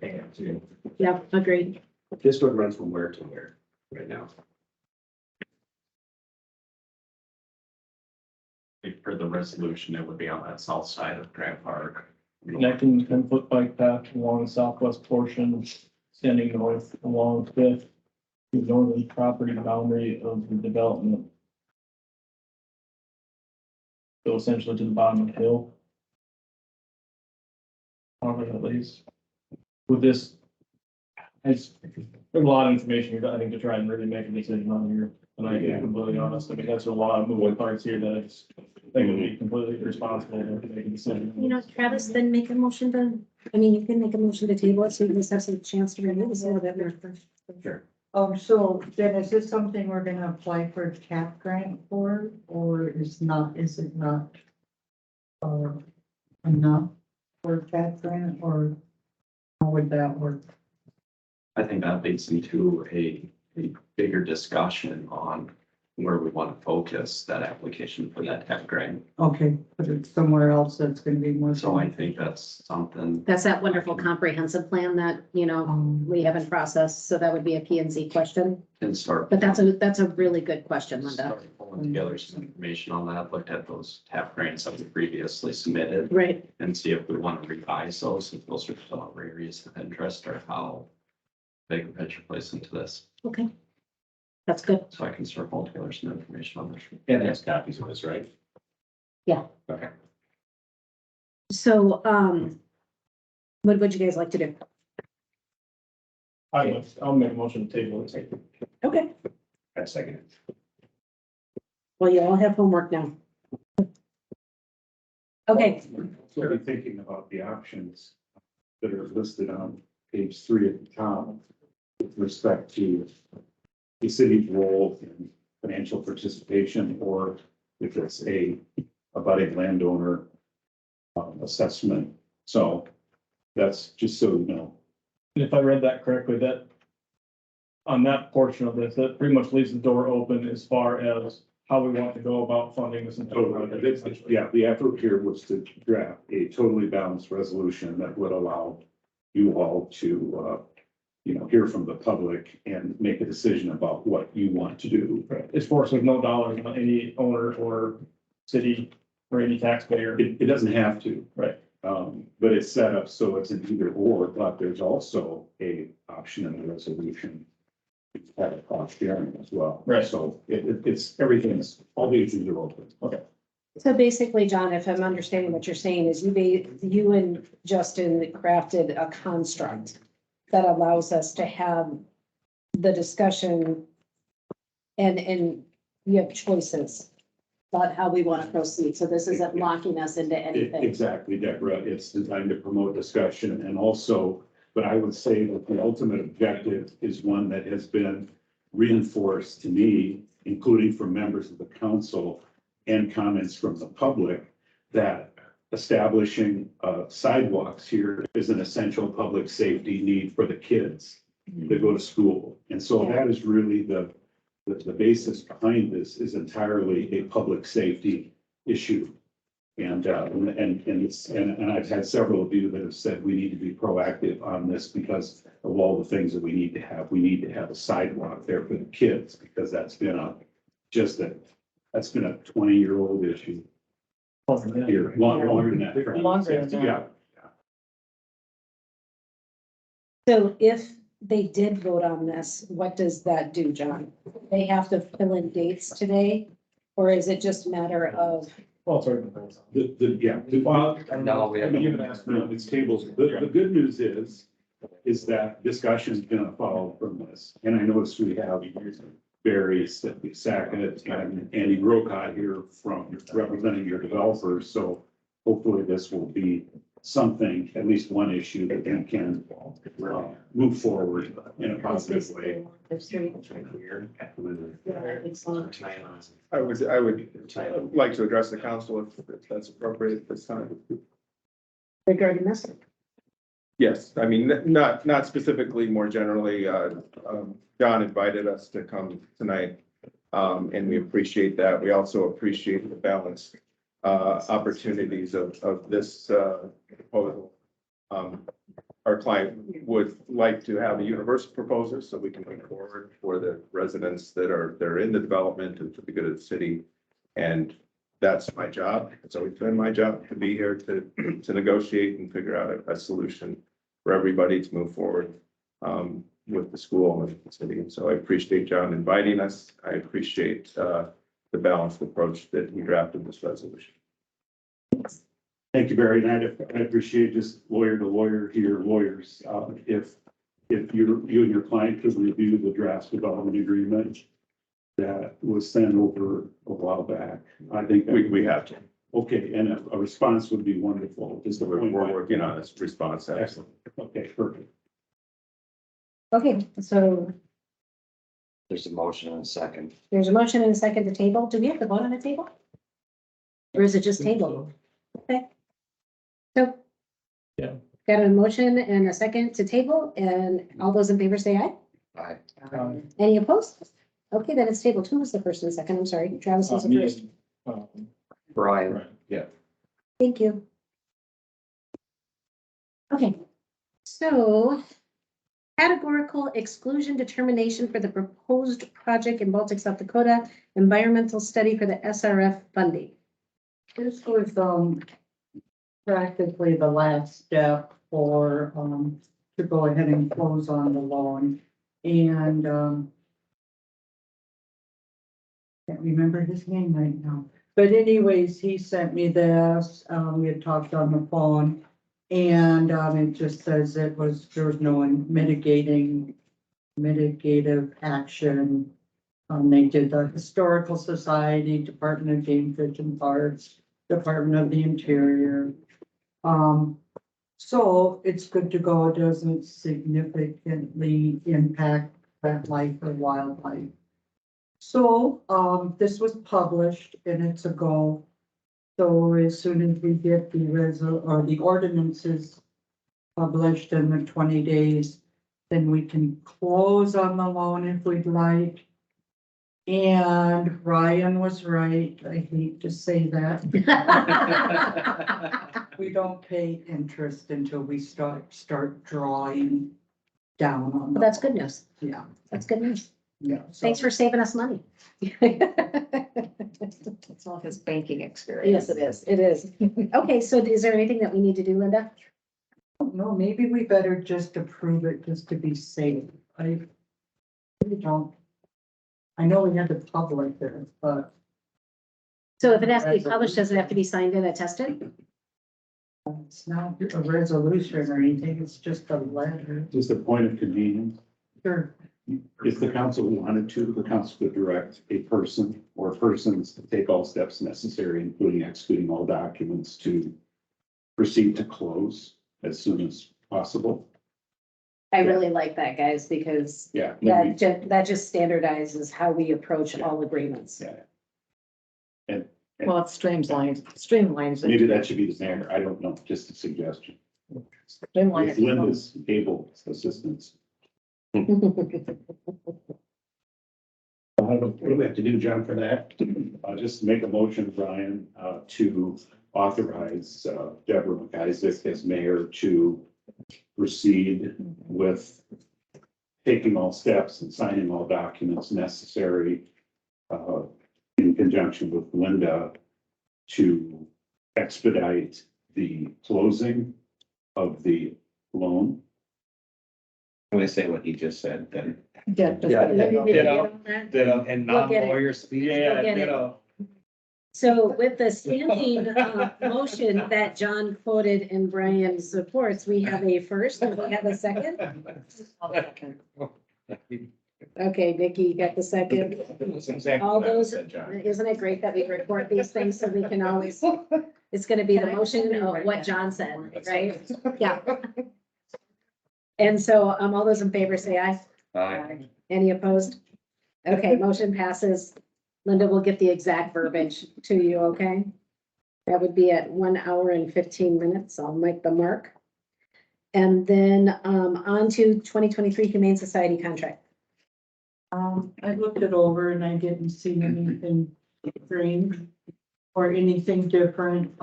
pay it too. Yeah, agreed. This one runs from where to where right now? For the resolution, it would be on that south side of Grand Park. Connecting 10-foot bike path along the southwest portion, extending north along Fifth, the northern property boundary of the development. So essentially to the bottom of the hill. Probably at least. With this. There's a lot of information here, I think, to try and really make a decision on here, and I get completely honest, I mean, that's a lot of moving parts here that I just think would be completely irresponsible to make a decision. You know, Travis, then make a motion to, I mean, you can make a motion to table it so you can just have some chance to review this a little bit more. Sure. So then is this something we're gonna apply for a TAP grant for, or is it not? Enough for a TAP grant, or how would that work? I think that leads into a bigger discussion on where we want to focus that application for that TAP grant. Okay, but it's somewhere else that's gonna be more. So I think that's something. That's that wonderful comprehensive plan that, you know, we have in process, so that would be a P and Z question. Can start. But that's a really good question, Linda. Start pulling together some information on that, looked at those TAP grants that we previously submitted Right. and see if we want to revise those, if those are still areas of interest or how big a picture plays into this. Okay. That's good. So I can start pulling together some information on this. And there's copies of this, right? Okay. So, what would you guys like to do? I'll make a motion to table it. Okay. I second it. Well, you all have homework now. Okay, So we're thinking about the options that are listed on page 3 at the top with respect to the city's role in financial participation, or if it's a budding landowner assessment. So that's just so you know. And if I read that correctly, that on that portion of this, that pretty much leaves the door open as far as how we want to go about funding this. Yeah, the effort here was to draft a totally balanced resolution that would allow you all to, hear from the public and make a decision about what you want to do. Right. It's forced with no dollars on any owner or city or any taxpayer. It doesn't have to. Right. But it's set up so it's an either or, but there's also a option in the resolution. to have a cost sharing as well. Right. So it's, everything's, all the issues are open. Okay. so basically, John, if I'm understanding what you're saying, is you and Justin crafted a construct that allows us to have the discussion and you have choices about how we want to proceed. So this isn't locking us into anything. Exactly, Deborah. It's designed to promote discussion and also, but I would say that the ultimate objective is one that has been reinforced to me, including from members of the council and comments from the public, that establishing sidewalks here is an essential public safety need for the kids that go to school. And so that is really the basis behind this is entirely a public safety issue. And I've had several of you that have said we need to be proactive on this because of all the things that we need to have. We need to have a sidewalk there for the kids because that's been a 20-year-old issue. Here, longer than that. Longer than that. Yeah. So if they did vote on this, what does that do, John? They have to fill in dates today? Or is it just a matter of, Well, sorry. Well, No, we haven't. no, it's tables. The good news is that discussion's gonna follow from this. And I noticed we have Barry Sackett and Andy Grocott here from representing your developers. So hopefully this will be something, at least one issue that we can move forward in a positive way. I would like to address the council if that's appropriate at this time. regarding this? Yes, I mean, not specifically, more generally, John invited us to come tonight. And we appreciate that. We also appreciate the balanced opportunities of this proposal. Our client would like to have a universal proposal so we can move forward for the residents that are in the development and for the good of the city. And that's my job. It's always been my job to be here to negotiate and figure out a solution for everybody to move forward with the school and the city. And so I appreciate John inviting us. I appreciate, the balanced approach that he drafted this resolution. Thank you, Barry, and I appreciate just lawyer to lawyer here, lawyers, if you and your client could review the draft development agreement that was sent over a while back, I think that We have to. okay, and a response would be wonderful, just the We're point. working on this response. Excellent, okay, perfect. Okay, so There's a motion and a second. there's a motion and a second to table. Do we have to vote on the table? Or is it just table? Okay. So. Yeah. Got a motion and a second to table, and all those in favor say aye. Aye. Any opposed? Okay, then it's tabled. Who was the first and second? I'm sorry, Travis was the Me first. and, Brian, Brian, yeah. Thank you. Okay, so categorical exclusion determination for the proposed project in Baltic, South Dakota, environmental study for the SRF funding. This was, practically the last step for, to go ahead and close on the loan. And, can't remember his name right now. But anyways, he sent me this, we had talked on the phone. And, it just says there was no mitigative action. They did the Historical Society, Department of Game, Fish and Parks, Department of the Interior. So it's good to go. It doesn't significantly impact plant life or wildlife. So, this was published and it's a go. So as soon as we get the ordinances published in the 20 days, then we can close on the loan if we'd like. And Ryan was right. I hate to say that. We don't pay interest until we start drawing down on. Well, that's good news. Yeah, That's good news. yeah. Thanks for saving us money. It's all his banking experience. Yes, it is. It is. Okay, so is there anything that we need to do, Linda? No, maybe we better just approve it just to be safe. I really don't. I know we had to publish it, but So if it has to be published, does it have to be signed and attested? it's not a resolution or anything. It's just a letter. Just a point of convenience. Sure. If the council wanted to, the council could direct a person or persons to take all steps necessary, including executing all documents to proceed to close as soon as possible. I really like that, guys, because Yeah. maybe- that just standardizes how we approach all agreements. Yeah. Well, it streamlines Maybe it. that should be the standard. I don't know, just a suggestion. Streamline With it. Linda's able assistance. What do we have to do, John, for that? Just make a motion, Brian, to authorize Deborah McIsaac as mayor to proceed with taking all steps and signing all documents necessary in conjunction with Linda to expedite the closing of the loan. Can I say what he just said then? Yeah. And We'll get it. non-lawyer speak? We'll get it. So with the standing motion that John quoted and Brian supports, we have a first and we have a second. Okay, Nikki, you got the second. That's exactly All what I those, said, John. isn't it great that we record these things so we can always, it's gonna be the motion of what John said, right? Yeah. And so, all those in favor say aye. Aye. Any opposed? Okay, motion passes. Linda will get the exact verbiage to you, okay? That would be at 1 hour and 15 minutes. I'll make the mark. And then, on to 2023 Humane Society contract. I looked it over and I didn't see anything strange or anything different.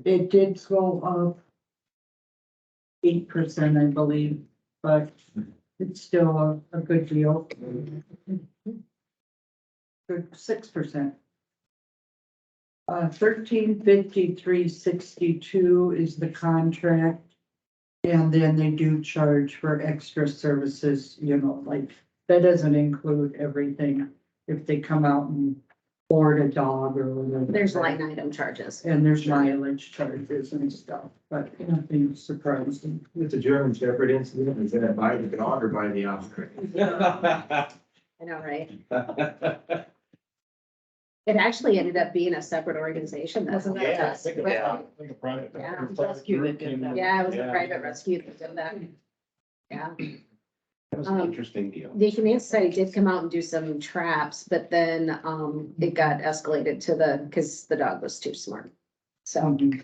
It did go up 8%, I believe, but it's still a good deal. Good 6%. 1353.62 is the contract. And then they do charge for extra services, you know, like, that doesn't include everything. If they come out and board a dog or whatever. There's line item charges. And there's mileage charges and stuff, but nothing surprising. With the German Shepherd incident, is that by the dog or by the officer? I know, right? It actually ended up being a separate organization. Wasn't that Yeah, I us? think a private- I think a private- Yeah. private Rescue that group came did in. Yeah, it was a Yeah. private rescue that did that. Yeah. That was an interesting deal. The Humane Society did come out and do some traps, but then, it got escalated to because the dog was too smart. So he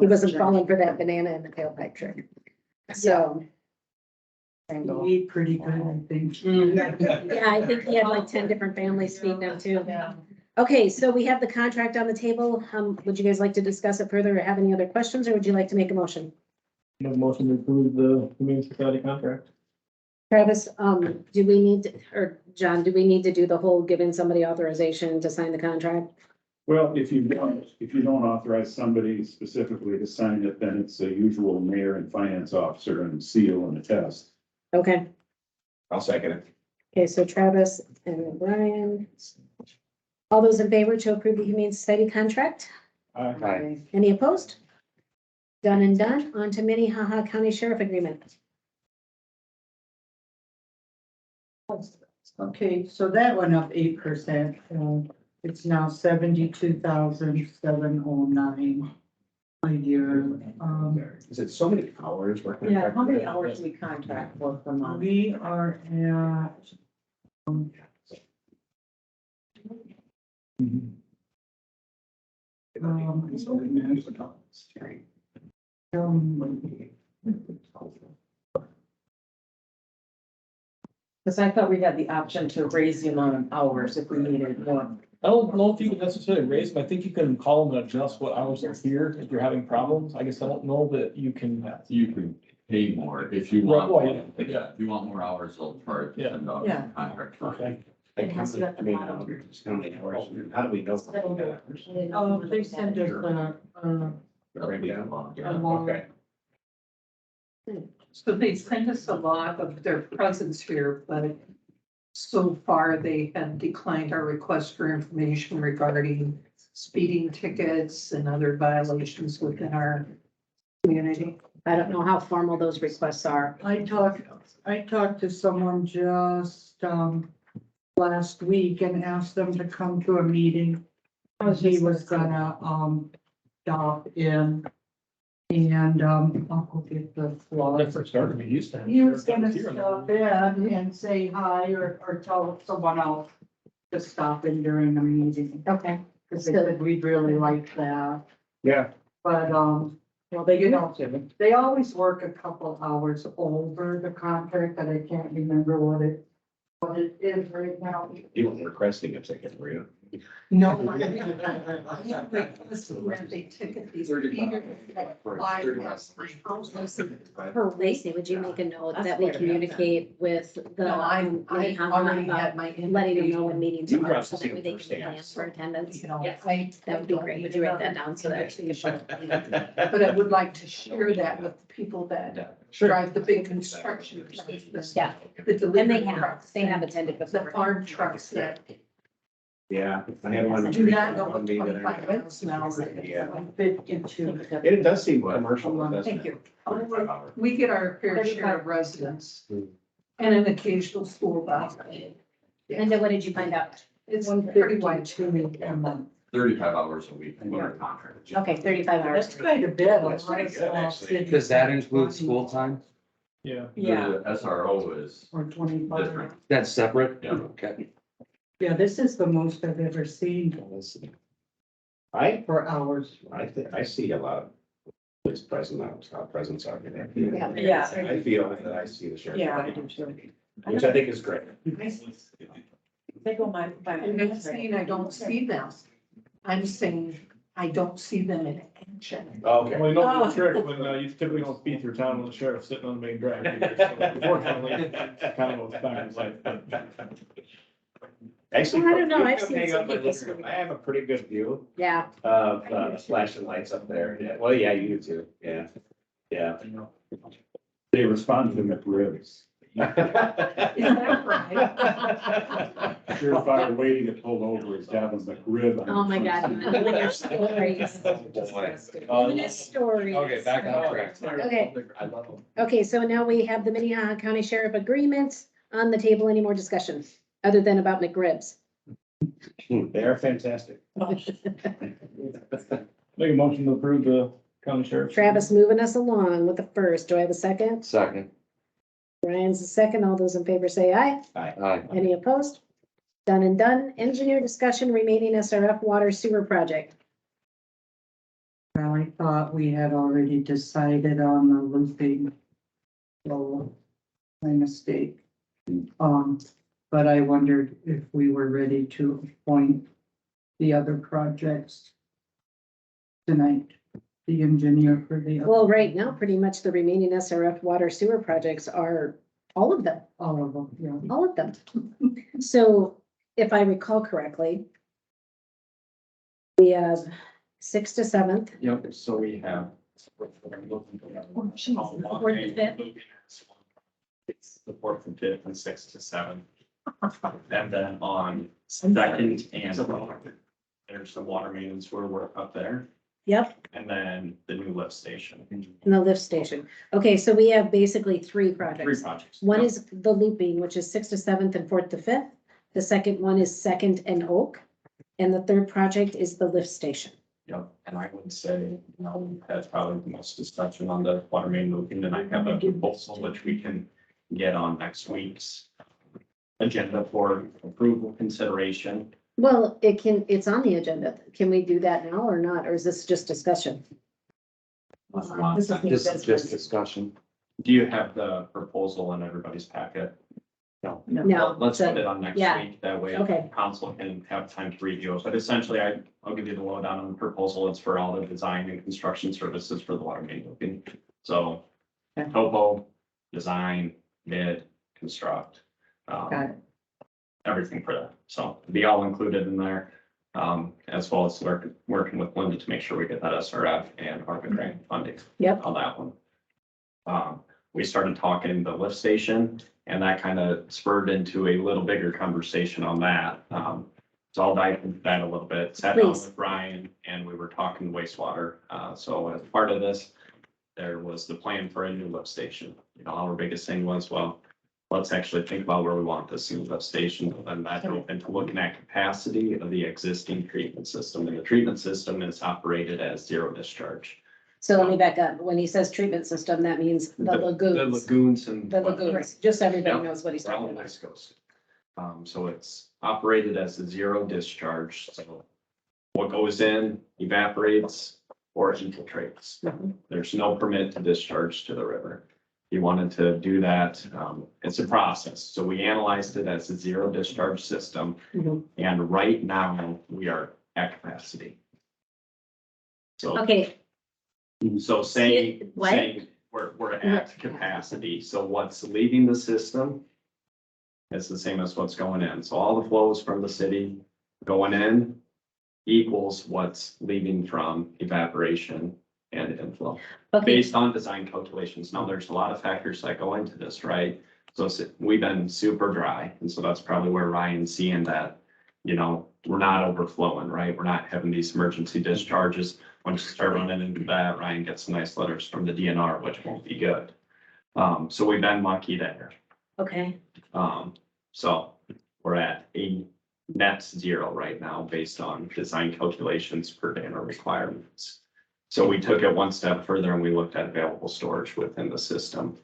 wasn't falling for that banana in the tailpipe trick. So, They eat pretty good, I think. yeah, I think he had like 10 different families feeding him too. Okay, so we have the contract on the table. Would you guys like to discuss it further or have any other questions, or would you like to make a motion? Make a motion to approve the Humane Society contract. Travis, do we need, or John, do we need to do the whole giving somebody authorization to sign the contract? Well, if you don't authorize somebody specifically to sign it, then it's the usual mayor and finance officer and seal and attest. Okay, I'll second it. okay, so Travis and Brian. All those in favor to approve the Humane Society contract? Aye. Any opposed? Done and done. On to Minnehaha County Sheriff Agreement. Okay, so that went up 8%. It's now 72,709 a year. Is it so many hours? Yeah, how many hours we contract for per month? We are at. Because I thought we had the option to raise the amount of hours if we needed more. I don't know if you can necessarily raise them. I think you can call them and adjust what hours are here if you're having problems. I guess I don't know that you can. You can pay more if you Right, want. well, yeah. If you want more hours, they'll charge Yeah. $10 Yeah. a contract. Okay. It has to be at the bottom. How do we know? Oh, they send us Okay. So they sent us a lot of their presence here, but so far they have declined our request for information regarding speeding tickets and other violations within our community. I don't know how formal those requests are. I talked to someone just, last week and asked them to come to a meeting. He was gonna, stop in and, I'll go get the When I flaws. first started, we used to. He was gonna stop in and say hi or tell someone else to stop in during the meeting. Okay. Cause they said we'd really like that. Yeah. But, well, you know, they always work a couple hours over the contract, but I can't remember what it is right now. You were requesting a ticket, were you? No. This is where they ticket these speeders that fly past my house. For Lacey, would you make a note that we communicate with the? No, I already had my. Letting them know when meetings You are, so brought that way they can plan firsthand. for attendance. You know, Yes, I. that would be great. Would you write that down so that? But I would like to share that with the people that drive the big construction. trucks, Yeah. The And delivery they have, trucks. they have attended The before. farm trucks that Yeah, I had one. do not know what on me that I- 25 minutes smells like. Yeah. It It does seem commercial, doesn't Thank it? you. We get our fair share of residents and an occasional school bus. And then what did you find out? It's pretty wide. 2 a month. 35 hours a week under contract. Okay, 35 hours. That's quite a bit. That's pretty good, actually. Does that include school time? Yeah. The SRO is Or 25. different. That's separate? Yeah. Okay. Yeah, this is the most I've ever seen for hours. I see a lot of police presence out there. Yeah. I feel that I see the sheriff. Yeah. Which I think is great. They go by. I'm not saying I don't see them. I'm saying I don't see them in action. Okay. Well, you know the trick when you typically don't speed through town when the sheriff's sitting on the main drag. Unfortunately, it kind of goes backwards like. Actually, Well, I don't know. you I've can seen hang some up my people living room. I have a pretty good view Yeah, of flashing lights up there. Yeah, well, yeah, you do too. Yeah. Yeah. They respond to McRibs. Is that right? Surefire way to get pulled over is having McRib. Oh my God, one of your stories. One of stories. Okay, back on track. Okay. Okay, so now we have the Minnehaha County Sheriff Agreement on the table. Any more discussion other than about McRibs? They are fantastic. Make a motion to approve the county sheriff. Travis moving us along with the first. Do I have a second? Second. Brian's the second. All those in favor say aye. Aye. Any opposed? Done and done. Engineer discussion remaining SRF water sewer project. Well, I thought we had already decided on the looping. So, my mistake. But I wondered if we were ready to appoint the other projects tonight, the engineer for the. Well, right now, pretty much the remaining SRF water sewer projects are all of them, All of them, yeah. all of them. So if I recall correctly, we have 6th to 7th. Yep, so we have. It's the 4th and 5th and 6th to 7th. And then on 2nd and there's the water main and sewer work up there, Yep, and then the new lift station. and the lift station. Okay, so we have basically three projects. Three projects. One Yep. is the looping, which is 6th to 7th and 4th to 5th. The second one is 2nd and Oak. And the third project is the lift station. Yep, and I would say, that's probably the most discussion on the water main looping, and I have a proposal which we can get on next week's agenda for approval consideration. Well, it's on the agenda. Can we do that now or not? Or is this just discussion? This is new This is business. just discussion. Do you have the proposal in everybody's packet? No. No. Let's so- put it on next yeah. week, that way Okay. council can have time to review it, but essentially I'll give you the lowdown on the proposal. It's for all the design and construction services for the water main looping. So Okay. topo, design, bid, construct. Got it. Everything for that, so it'll be all included in there. As well as working with Linda to make sure we get that SRF and ARPA grant funding. Yep. On that one. We started talking the lift station and that kind of spurred into a little bigger conversation on that. So I'll dive into that a little bit. Sat down Please. with Brian and we were talking wastewater. So as part of this, there was the plan for a new lift station. You know, our biggest thing was, well, let's actually think about where we want this new lift station. And that drove into looking at capacity of the existing treatment system. And the treatment system is operated as zero discharge. So let me back up. When he says treatment system, that means the The lagoons. lagoons and. The lagoons, just so everybody Yeah. knows what he's They're all talking on about. West Coast. So it's operated as a zero discharge, so what goes in evaporates or infiltrates. Mhm. There's no permit to discharge to the river. You wanted to do that, it's a process, so we analyzed it as a zero discharge system. Mhm. And right now, we are at capacity. So. Okay, So saying, What? saying we're at capacity, so what's leaving the system is the same as what's going in, so all the flows from the city going in equals what's leaving from evaporation and inflow, okay, based on design calculations. Now, there's a lot of factors that go into this, right? So we've been super dry, and so that's probably where Ryan's seeing that, you know, we're not overflowing, right? We're not having these emergency discharges. Once you start running into that, Ryan gets some nice letters from the DNR, which won't be good. So we've been mucky there. okay, So we're at a net zero right now based on design calculations per DNR requirements. So we took it one step further and we looked at available storage within the system.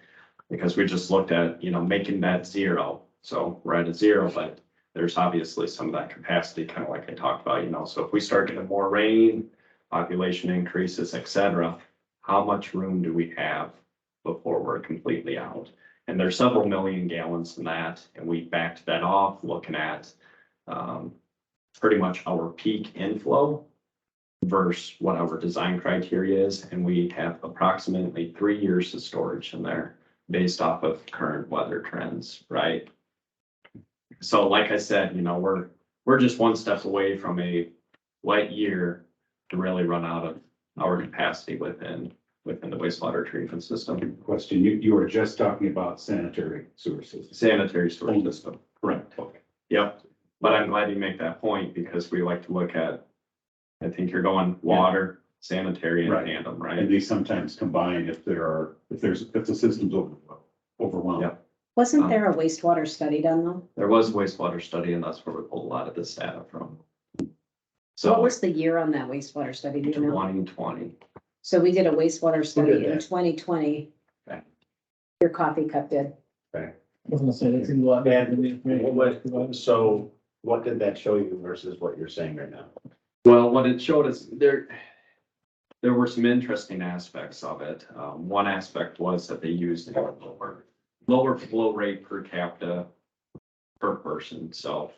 Because we just looked at, you know, making that zero. So we're at a zero, but there's obviously some of that capacity, kind of like I talked about, you know, so if we start getting more rain, population increases, et cetera, how much room do we have before we're completely out? And there's several million gallons in that, and we backed that off, looking at pretty much our peak inflow versus what our design criteria is, and we have approximately 3 years of storage in there based off of current weather trends, right? So like I said, you know, we're just one step away from a wet year to really run out of our capacity within within the wastewater treatment system, Question, you were just talking about sanitary sewer systems. sanitary sewer system. Correct. Okay. Yep, but I'm glad you make that point because we like to look at, I think you're going water, sanitary and Right. tandem, And right? these sometimes combine if the system's overwhelmed. Yep. Wasn't there a wastewater study done though? There was a wastewater study and that's where we pulled a lot of this data from. What So was the year on that wastewater study? Do you know? 2020, So we did a wastewater study did in that? 2020. Okay. Your coffee cup did. I was gonna say, that seems a lot better than the information. So what did that show you versus what you're saying right now? well, what it showed us there were some interesting aspects of it. One aspect was that they used a lower flow rate per capita per person. So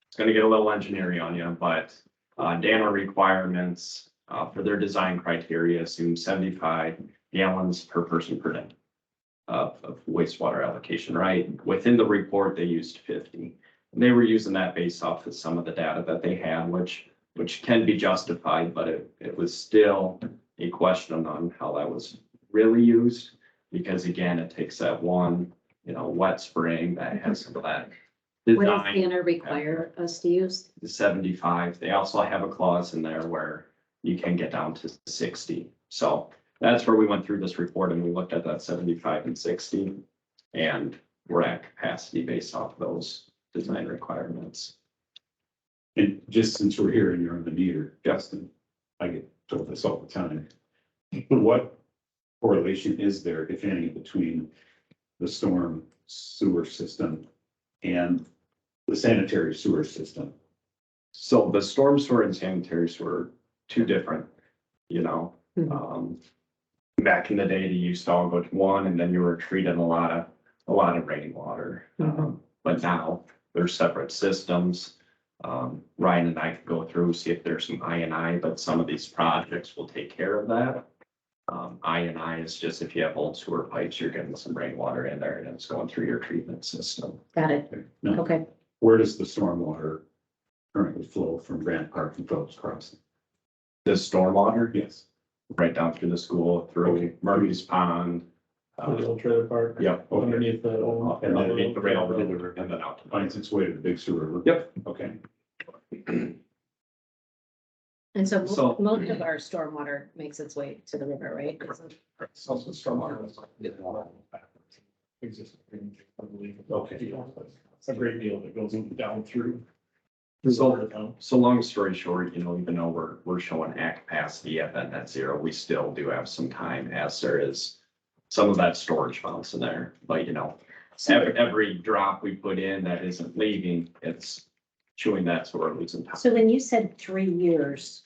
it's gonna get a little engineering on you, but DANA requirements for their design criteria assume 75 gallons per person per day of wastewater allocation, right? Within the report, they used 50. And they were using that based off of some of the data that they had, which can be justified, but it was still a question on how that was really used. Because again, it takes that one, wet spring that has some of that What does design. Banner require us to use? The 75. They also have a clause in there where you can get down to 60. So that's where we went through this report and we looked at that 75 and 60. And we're at capacity based off those design requirements. And just since we're here and you're on the meter, Justin, I get told this all the time. What correlation is there, if any, between the storm sewer system and the sanitary sewer system? So the storm sewer and sanitary sewer are two different, back in the day, they used to all go to one and then you were treating a lot of rainwater. But now they're separate systems. Ryan and I could go through, see if there's some I&I, but some of these projects will take care of that. I&I is just if you have old sewer pipes, you're getting some rainwater in there and it's going through your treatment system. Got it. Now, Okay. where does the stormwater currently flow from Grant Park and Phillips Crossing? The stormwater, Yes. right down through the school, through Murphy's Pond. The old trailer park. Yep. Underneath the old. And then Underneath the railroad and then out to Finds its way to the Big Sioux River? Yep. Okay. And so So- most of our stormwater makes its way to the river, right? Also stormwater. Existing, I believe. Okay. A great deal that goes down through. So long story short, even though we're showing at capacity at that net zero, we still do have some time as there is some of that storage bounce in there, but every drop we put in that isn't leaving, it's chewing that, so we're losing time. So when you said 3 years,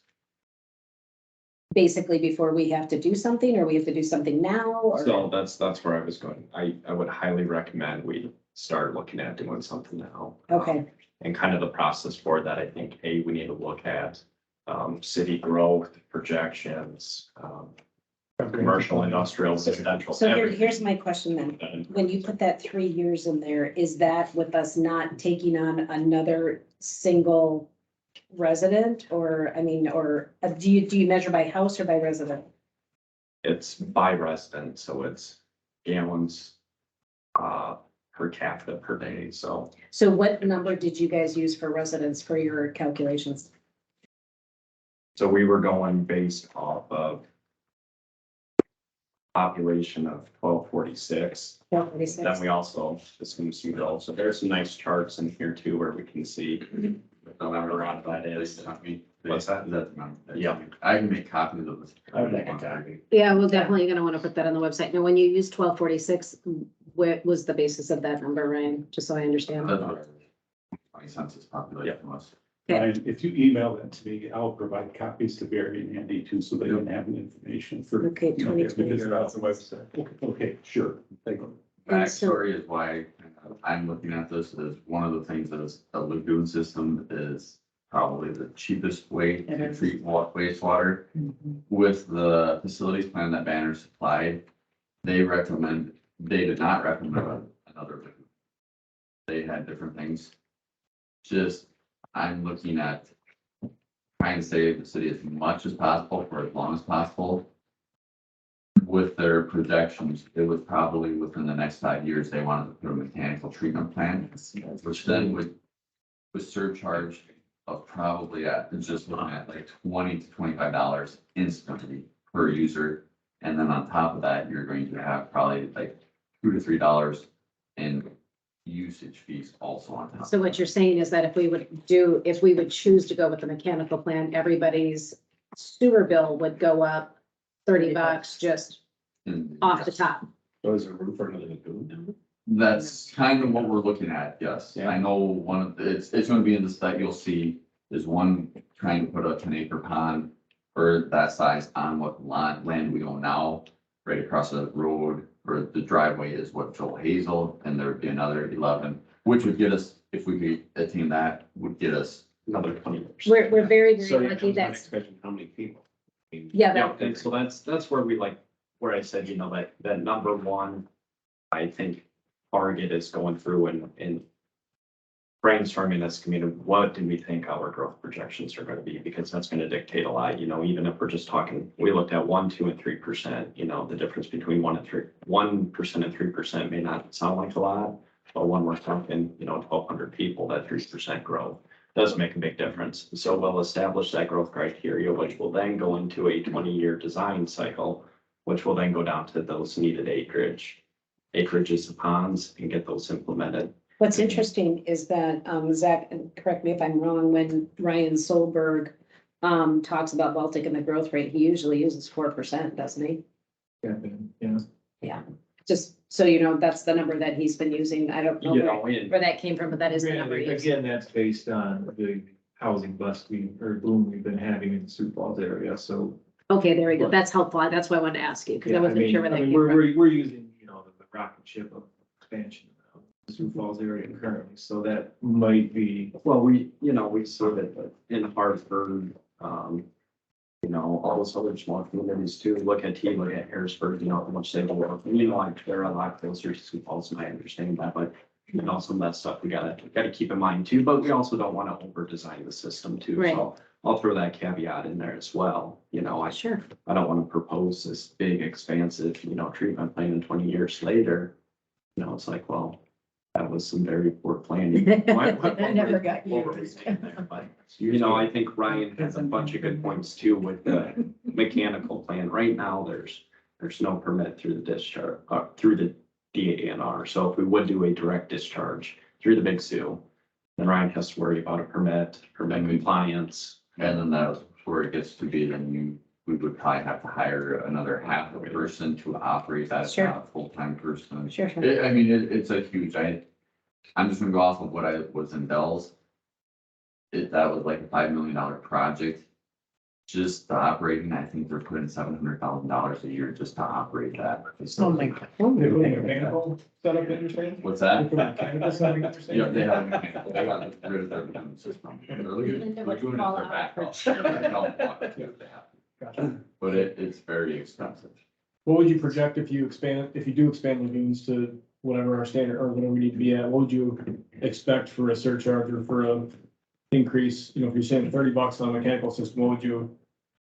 basically before we have to do something, or we have to do something now, or? So that's where I was going. I would highly recommend we start looking at doing something now. Okay, And kind of the process for that, I think, we need to look at city growth projections, commercial, industrial, residential. so everything. here's my question then. When you put that 3 years in there, is that with us not taking on another single resident? Or, do you measure by house or by resident? It's by resident, so it's gallons per capita per day, so. So what number did you guys use for residents for your calculations? So we were going based off of population of 1246. 1246. Then we also assume some growth. So there's some nice charts in here too, where we can see how around that is. What's that? Yeah. I can make copies of this. I would like a copy. Yeah, we're definitely gonna wanna put that on the website. Now, when you use 1246, what was the basis of that number, Ryan? Just so I understand. Census population was. Okay. And if you email that to me, I'll provide copies to Barry and Andy too, so they don't have the information for. Okay, 2020. Get it off the website. Okay, sure. Thank you. Backstory is why I'm looking at this is one of the things that is a lagoon system is probably the cheapest way to treat wastewater. With the facilities plan that Banner supplied, they did not recommend another lagoon. They had different things. I'm looking at trying to save the city as much as possible for as long as possible with their projections, it was probably within the next 5 years, they wanted to put a mechanical treatment plant, which then would surcharge of probably at, just looking at like $20 to $25 instantly per user. And then on top of that, you're going to have probably like $2 to $3 in usage fees also on top. So what you're saying is that if we would choose to go with the mechanical plan, everybody's sewer bill would go up $30 just And off the top. Those are roofer another lagoon. that's kind of what we're looking at, yes. Yeah. I know one of, it's gonna be in this that you'll see, is one trying to put a 10-acre pond for that size on what land we own now, right across the road, or the driveway is what Joel Hazel, and there would be another 11, which would get us, if we could attain that, would get us Another 20 years. We're very, So very yeah, lucky I'm not that's, expecting how many people? I mean, yeah, Yeah, that, and so that's where we like, where I said, you know, that number one, I think target is going through and brainstorming this community, what do we think our growth projections are gonna be? Because that's gonna dictate a lot, you know, even if we're just talking, we looked at 1%, 2%, and 3%, you know, the difference between 1% and 3% may not sound like a lot, but when we're talking, you know, 1,200 people, that 3% growth does make a big difference. So we'll establish that growth criteria, which will then go into a 20-year design cycle, which will then go down to those needed acreages of ponds and get those implemented. what's interesting is that, Zach, and correct me if I'm wrong, when Ryan Solberg talks about Baltic and the growth rate, he usually uses 4%, doesn't he? Yeah. Yeah, just so you know, that's the number that he's been using. I don't know You where, know, and where that came from, but that is the number. he used. Again, that's based on the housing bust boom we've been having in the Sioux Falls area, so. Okay, there we go. That's helpful. That's why I wanted to ask you, because I Yeah, wasn't sure where that came we're, from. we're using, you know, the rocket ship of expansion of the Sioux Falls area currently, so that might be. well, we saw that in Hartford, you know, all those other small communities too, look at Harrisburg, you know, how much they will, you know, like they're a lot closer to Sioux Falls, and I understand that, but you know, some of that stuff we gotta keep in mind too, but we also don't wanna over design the system too, Right. so I'll throw that caveat in there as well, you know, Sure. I don't wanna propose this big expansive, you know, treatment plan and 20 years later, you know, it's like, well, that was some very poor planning. That never got What were we used. saying there? But, you know, I think Ryan has a bunch of good points too with the mechanical plan. Right now, there's no permit through the discharge, through the DANR. So if we would do a direct discharge through the Big Sioux, then Ryan has to worry about a permit compliance. And then that's where it gets to be, then we would probably have to hire another half a person to operate that, Sure. not a full-time person. Sure, sure. I mean, it's a huge, I'm just gonna go off of what I was in Dell's. That was like a $5 million project. Just the operating, I think they're putting $700,000 a year just to operate that. Oh, my God. They put a mechanical setup in your saying? What's that? Mechanical setup in your saying? Yeah, they have a mechanical, they got rid of their mechanical system. They're doing it as their backup. They don't want to do that. Gotcha. But it's very expensive. What would you project if you do expand lagoons to whatever our standard or whatever we need to be at? What would you expect for a surcharge or for a increase? You know, if you're saying $30 on a mechanical system, what would you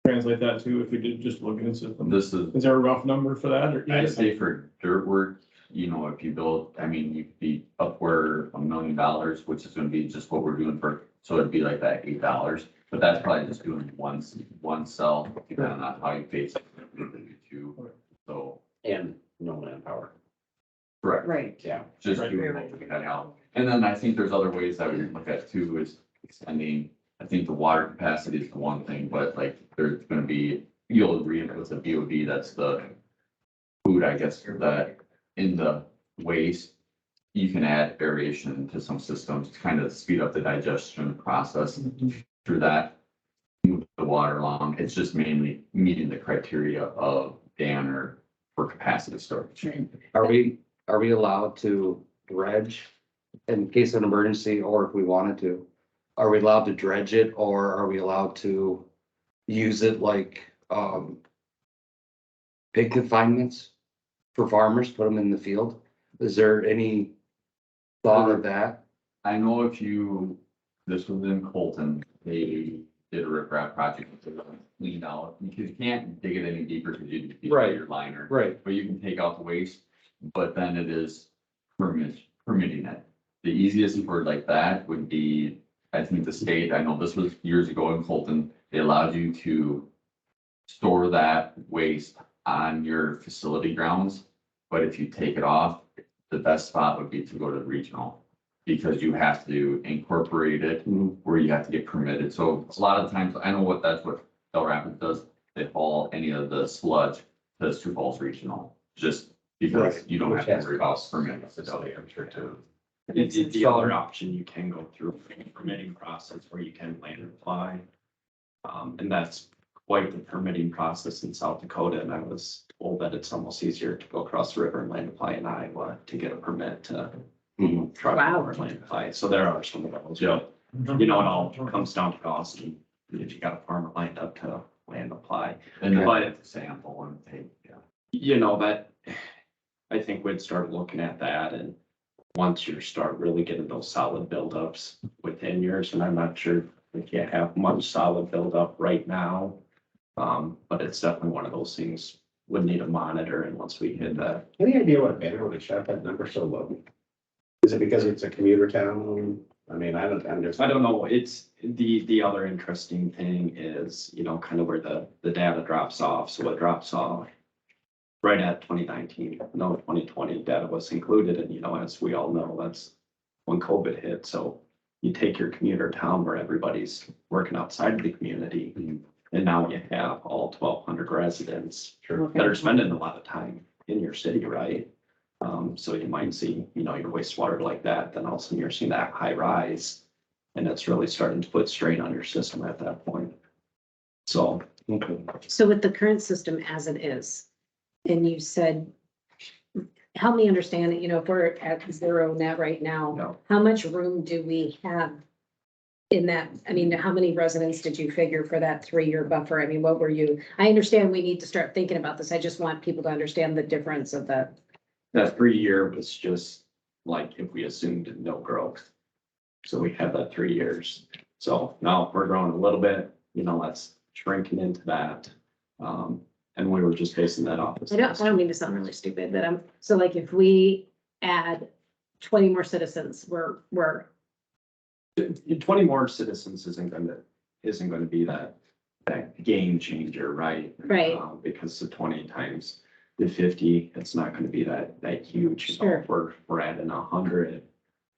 translate that to if we did just look at the system? This is, Is there a rough number for that? Or I'd say for dirt work, you know, if you build, I mean, you could be upward $1 million, which is gonna be just what we're doing for, so it'd be like that $8. But that's probably just doing one cell, depending on how you face it. So, And no manpower. correct. Right. Yeah. Just Right. doing what we can out. And then I think there's other ways that we can look at too, is extending, I think the water capacity is the one thing, but like, there's gonna be, you'll agree with the BOD, that's the food, I guess, that in the waste, you can add aeration to some systems to kind of speed up the digestion process through that. Move the water along. It's just mainly meeting the criteria of Danner for capacity storage. Are we allowed to dredge in case of an emergency, or if we wanted to? Are we allowed to dredge it, or are we allowed to use it like, pig confinements for farmers, put them in the field? Is there any thought of that? I know this was in Colton, they did a riprap project, cleaned out, because you can't dig it any deeper because you Right. your liner. Right. But you can take out the waste, but then it is permitting it. The easiest word like that would be, I think the state, I know this was years ago in Colton, they allowed you to store that waste on your facility grounds. But if you take it off, the best spot would be to go to the regional. Because you have to incorporate it where you have to get permitted. So a lot of times, I know that's what Bell Rapids does. They haul any of the sludge to Sioux Falls Regional, just because you don't have to worry about permits. I'm sure too. The other option, you can go through a permitting process where you can land apply. And that's quite the permitting process in South Dakota, and I was told that it's almost easier to go across the river and land apply in Iowa to get a permit to try to land apply. So there are some of those. Yeah. You know, it all comes down to cost, and if you got a farmer lined up to land apply. And then But- it's a sample and take, yeah. You know, that, I think we'd start looking at that, and once you start really getting those solid buildups within yours, and I'm not sure if you have much solid buildup right now. But it's definitely one of those things would need a monitor, and once we hit that, Any idea what Banner would shut that number so low? Is it because it's a commuter town? I mean, I I don't know, it's, the other interesting thing is, you know, kind of where the data drops off, so it drops off right at 2019, 2020 data was included, and you know, as we all know, that's when COVID hit, so you take your commuter town where everybody's working outside of the community, and now you have all 1,200 residents that are spending a lot of time in your city, right? So you might see, you know, your wastewater like that, then all of a sudden you're seeing that high rise. And it's really starting to put strain on your system at that point. So. So with the current system as it is, and you said, help me understand it, you know, if we're at zero net right now, No. how much room do we have in that? I mean, how many residents did you figure for that 3-year buffer? I mean, what were you, I understand we need to start thinking about this. I just want people to understand the difference of the. That 3-year was just like if we assumed no growth. So we had that 3 years. So now if we're growing a little bit, you know, that's shrinking into that. And we were just basing that off. I don't mean to sound really stupid, but so like if we add 20 more citizens, we're 20 more citizens isn't gonna be that game changer, right? Right. Because the 20 times the 50, it's not gonna be that huge. You know, Sure. if we're adding 100,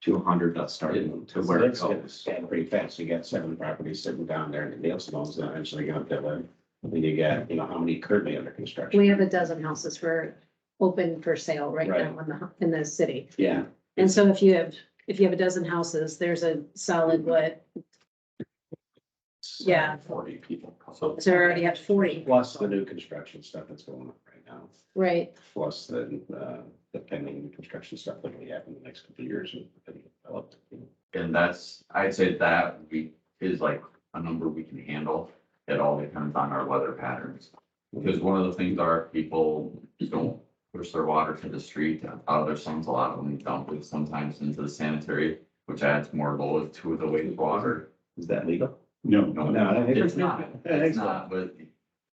200, that's starting to where it It's gonna goes. stand pretty fast. You got 7 properties sitting down there and Nielsen owns them, eventually gonna fill in. And you got, you know, how many currently under construction? we have a dozen houses for open for sale right now in the city. Yeah, And so if you have a dozen houses, there's a solid what? Yeah. 40 people. So So we already have 40, plus the new construction stuff that's going on right now, right? plus the pending construction stuff that we have in the next couple of years and developed. And that's, I'd say that is like a number we can handle. It all depends on our weather patterns. Because one of the things are people don't push their water to the street out of their sons. A lot of them dump it sometimes into the sanitary, which adds more load to the wastewater. Is that legal? No, No, I think It's not, I think it's so. not, but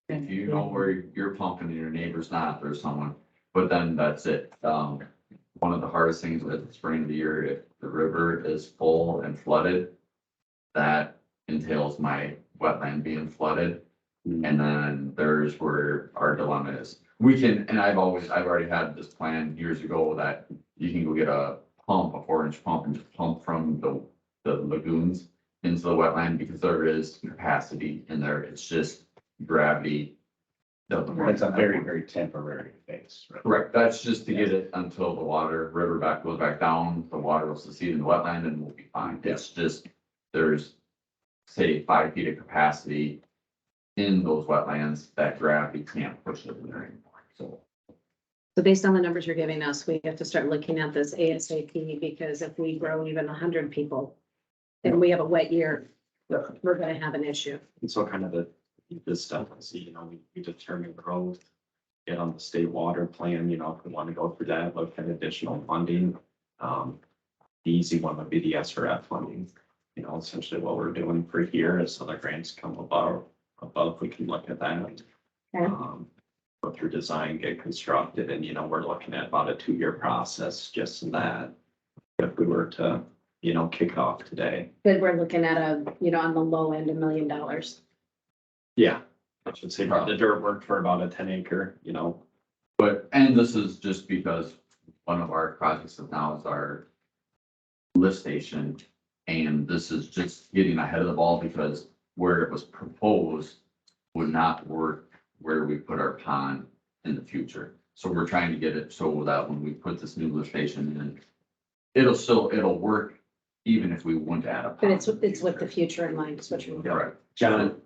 if you know where you're pumping and your neighbor's not, there's someone, but then that's it. One of the hardest things at the spring of the year, if the river is full and flooded, that entails my wetland being flooded. And then there's where our dilemma is. We can, and I've already had this plan years ago that you can go get a 4-inch pump and just pump from the lagoons into the wetland because there is capacity in there. It's just gravity. doesn't work. It's a very, very temporary phase. Right? Correct. That's just to get it until the river goes back down, the water will secede in the wetland and we'll be fine. It's just, there's say 5 feet of capacity in those wetlands that gravity can't push it in there anymore. So based on the numbers you're giving us, we have to start looking at this ASAP because if we grow even 100 people and we have a wet year, we're gonna have an issue. And so kind of this stuff, you know, we determine growth, get on the state water plan, you know, if we want to go through that, look at additional funding. The easy one would be the SRF funding. you know, essentially what we're doing for here as other grants come above, we can look at that. Okay. Go through design, get constructed, and, you know, we're looking at about a 2-year process just in that. If we were to, you know, kick off today. But we're looking at on the low end, $1 million. Yeah. I should say the dirt work for about a 10-acre, you know. But, and this is just because one of our projects of now is our lift station. And this is just getting ahead of the ball because where it was proposed would not work where we put our pond in the future. So we're trying to get it so that when we put this new lift station in, it'll work even if we wouldn't add a pond. But it's with the future in mind, is what you're. Right. John,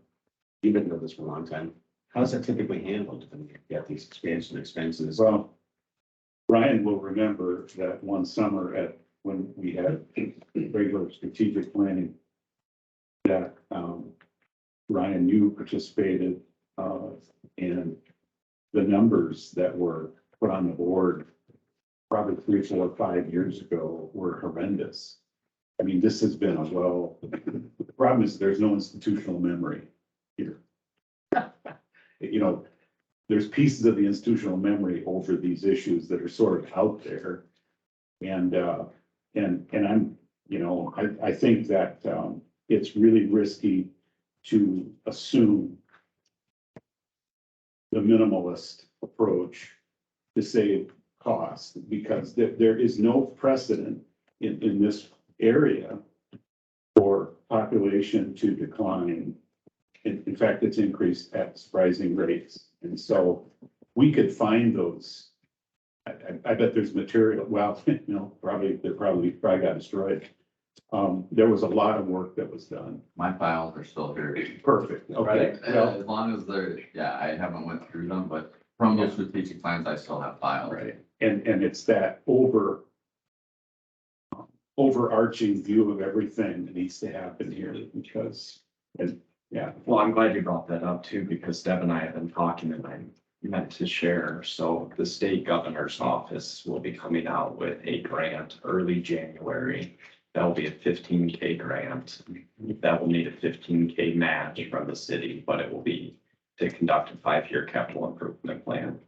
you've been doing this for a long time. How's that typically handled? When you've got these expansion expenses? Well, Ryan will remember that one summer when we had regular strategic planning, that, Ryan, you participated, and the numbers that were put on the board probably 3, 4, 5 years ago were horrendous. I mean, this has been the problem is there's no institutional memory here. You know, there's pieces of the institutional memory over these issues that are sort of out there. And I'm, you know, I think that, it's really risky to assume the minimalist approach to save costs, because there is no precedent in this area for population to decline. In fact, it's increased at surprising rates. And so we could find those. I bet there's material, well, you know, probably got destroyed. There was a lot of work that was done. My files are still here. Perfect, okay. Right, Well, as long as they're, yeah, I haven't went through them, but from those strategic plans, I still have files. right, and it's that overarching view of everything that needs to happen here, because, and, yeah. Well, I'm glad you brought that up too, because Deb and I have been talking and I meant to share. So the state governor's office will be coming out with a grant early January. That will be a 15K grant. That will need a 15K match from the city, but it will be to conduct a 5-year capital improvement plan.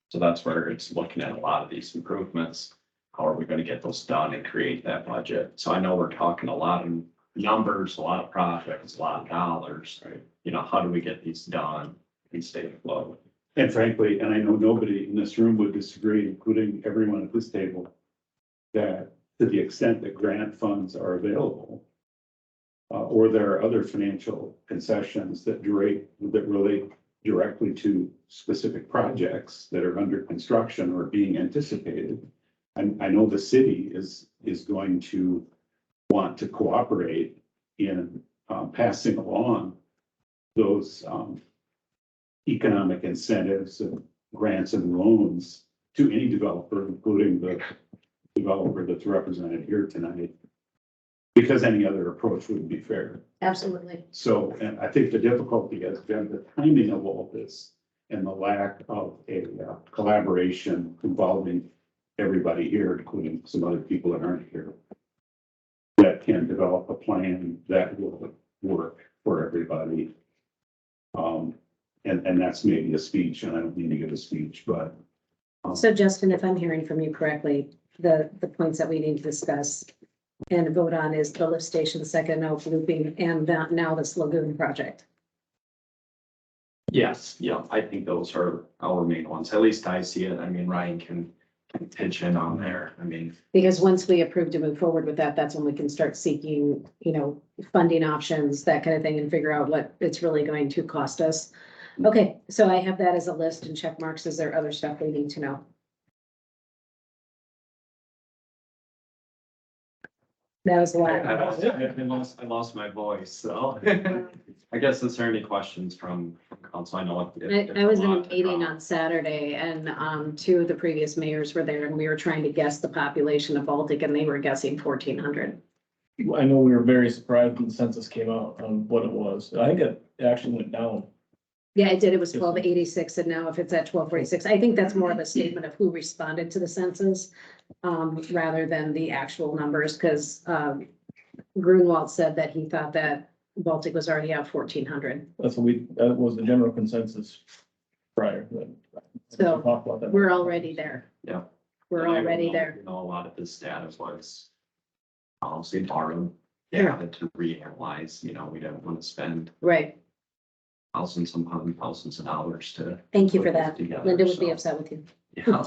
So that's where it's looking at a lot of these improvements. How are we going to get those done and create that budget? So I know we're talking a lot of numbers, a lot of projects, a lot of dollars. Right. You know, how do we get these done and stay afloat? And frankly, and I know nobody in this room would disagree, including everyone at this table, that to the extent that grant funds are available, or there are other financial concessions that relate directly to specific projects that are under construction or being anticipated. I know the city is going to want to cooperate in passing along those economic incentives and grants and loans to any developer, including the developer that's represented here tonight, because any other approach wouldn't be fair. Absolutely. So, and I think the difficulty has been the timing of all this and the lack of a collaboration involving everybody here, including some other people that aren't here, that can develop a plan that will work for everybody. And that's maybe a speech, and I don't mean to give a speech, but. So Justin, if I'm hearing from you correctly, the points that we need to discuss and vote on is the lift station, second oak looping, and now this lagoon project. Yes, yeah, I think those are our main ones. At least I see it. I mean, Ryan can pitch in on there. I mean, Because once we approve to move forward with that, that's when we can start seeking, funding options, that kind of thing, and figure out what it's really going to cost us. Okay, so I have that as a list and check marks. Is there other stuff we need to know? That was a lot. I lost my voice, so I guess is there any questions from council? I know. I was in a meeting on Saturday and 2 of the previous mayors were there and we were trying to guess the population of Baltic and they were guessing 1,400. I know we were very surprised when the census came out on what it was. I think it actually went down. Yeah, it did. It was 1286 and now if it's at 1246, I think that's more of a statement of who responded to the census rather than the actual numbers, because Grunwald said that he thought that Baltic was already at 1,400. That's what that was the general consensus prior. So, Talk about that. We're already there. Yeah. We're And I already know, there. you know, a lot of this data was honestly borrowed Yeah. data to reanalyze, you know, we don't want to spend Right. thousands upon thousands of dollars to. Thank you for put this that. together, Linda would be so, upset with you. Yeah,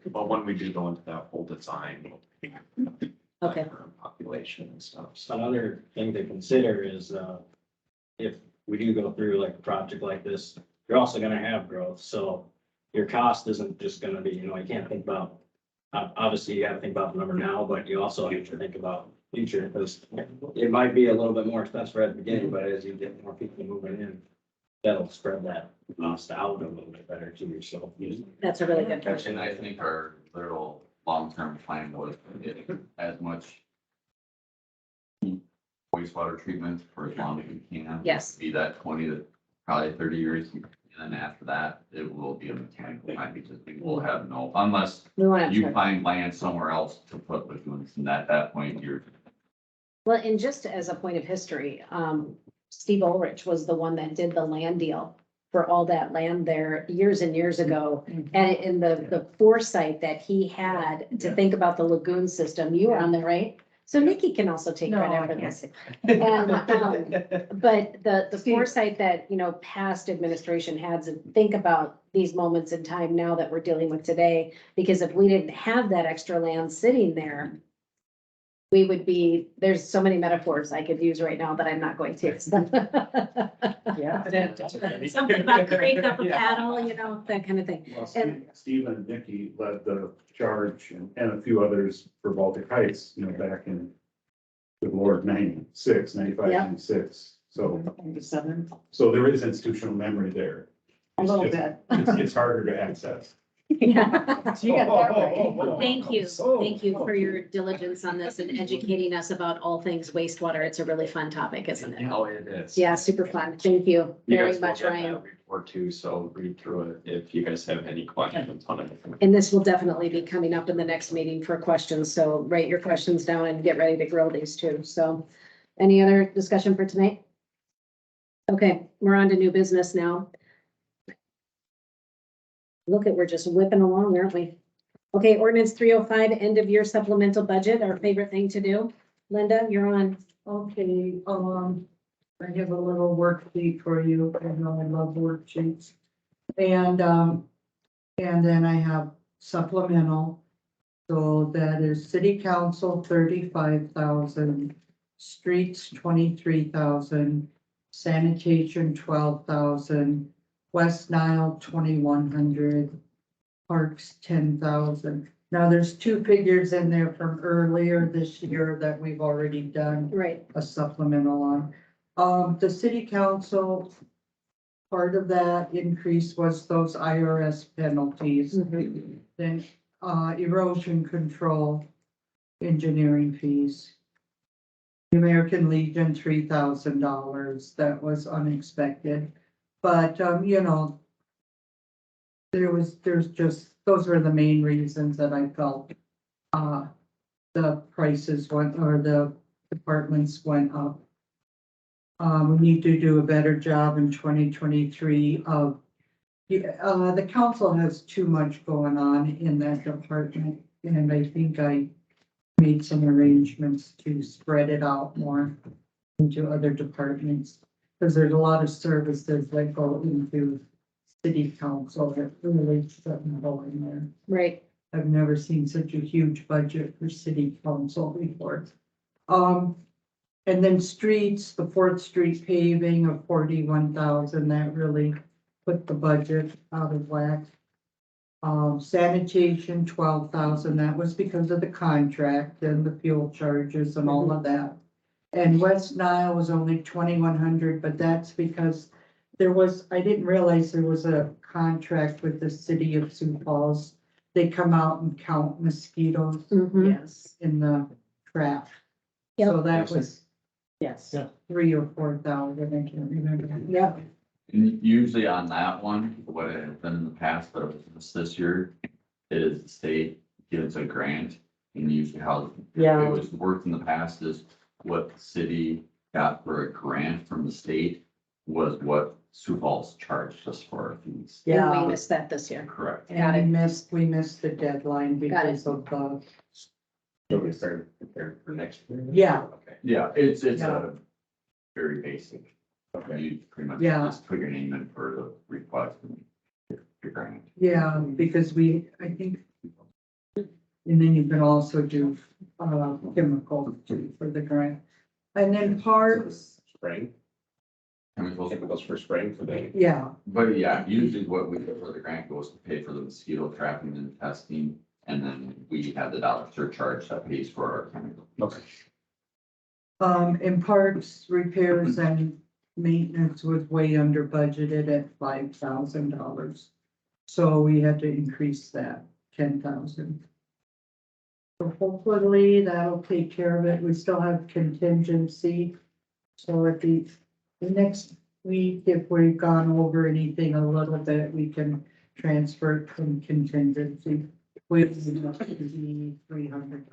but when we do go into that whole design. Okay. Population and stuff, so. Another thing to consider is, if we do go through like a project like this, you're also gonna have growth, so your cost isn't just gonna be, you can't think about, obviously you gotta think about the number now, but you also have to think about future, because it might be a little bit more expensive at the beginning, but as you get more people moving in, that'll spread that cost out a little bit better to yourself. That's a really good And point. I think our literal long-term plan was to get as much wastewater treatment for as long as we can. Yes. Be that 20 to probably 30 years, and then after that, it will be a mechanical plant, because we will have no, unless We want you to, find land somewhere else to put lagoons, and at that point, you're. well, and just as a point of history, Steve Ulrich was the one that did the land deal for all that land there years and years ago. And in the foresight that he had to think about the lagoon system, you were on there, right? So Nikki can also take No, I credit for this. And, but the foresight that, past administration had to think about these moments in time now that we're dealing with today, because if we didn't have that extra land sitting there, we would be, there's so many metaphors I could use right now, but I'm not going to. Yeah. Something about crank up a paddle, that kind of thing. Well, And- Steve and Nikki led the charge and a few others for Baltic Heights, back in, good Lord, 96, 95, Yeah. 96. So, 97. so there is institutional memory there. A little It's bit. just- It's harder to access. Yeah. So you got that right. Thank you. Thank you for your diligence on this and educating us about all things wastewater. It's a really fun topic, isn't it? Oh, it is. Yeah, super fun. Thank you You very guys will much, get Ryan. that report too, so read through it if you guys have any questions on it. And this will definitely be coming up in the next meeting for questions. So write your questions down and get ready to grill these too. So any other discussion for tonight? Okay, we're on to new business now. Look at, we're just whipping along, aren't we? Okay, ordinance 305, end of year supplemental budget, our favorite thing to do. Linda, you're on. Okay, I have a little worksheet for you. I know I love worksheets. And then I have supplemental. So that is city council, 35,000, streets, 23,000, sanitation, 12,000, West Nile, 2,100, parks, 10,000. Now, there's two figures in there from earlier this year that we've already done Right. a supplemental on. The city council, part of that increase was those IRS penalties. Then, erosion control, engineering fees. The American Legion, $3,000, that was unexpected, but, there's just, those were the main reasons that I felt, the prices went, or the departments went up. We need to do a better job in 2023 of, the council has too much going on in that department. And I think I made some arrangements to spread it out more into other departments. Because there's a lot of services that go into city council that really shouldn't go in there. Right. I've never seen such a huge budget for city council before. And then streets, the 4th Street paving of 41,000, that really put the budget out of whack. Sanitation, 12,000, that was because of the contract and the fuel charges and all of that. And West Nile was only 2,100, but that's because I didn't realize there was a contract with the city of Sioux Falls. They come out and count mosquitoes. Yes. In the trap. So that was, yes, 3,000 or 4,000, I can't remember. Yep. And usually on that one, what it has been in the past, but it was this year, is the state gives a grant. And usually how it was worked in the past is what the city got for a grant from the state was what Sioux Falls charged us for our fees. And Yeah. we missed that this year. Correct. And we missed the deadline Got it. because of the, So we started preparing for next year? Yeah. Okay. Yeah, it's Yeah. a very basic. You pretty much Yeah. just put your name in for the request and your grant. yeah, because I think. And then you can also do, chemicals too for the grant. And then parks, Spring, Chemicals. chemicals for spring for the. yeah, But yeah, usually what we do for the grant goes to pay for the mosquito trapping and testing. And then we have the dollar surcharge that pays for our chemicals. Okay. in parks, repairs and maintenance was way under budgeted at $5,000. So we had to increase that 10,000. So hopefully that'll take care of it. We still have contingency. So at the next week, if we've gone over anything a little bit, we can transfer it from contingency. We need 300.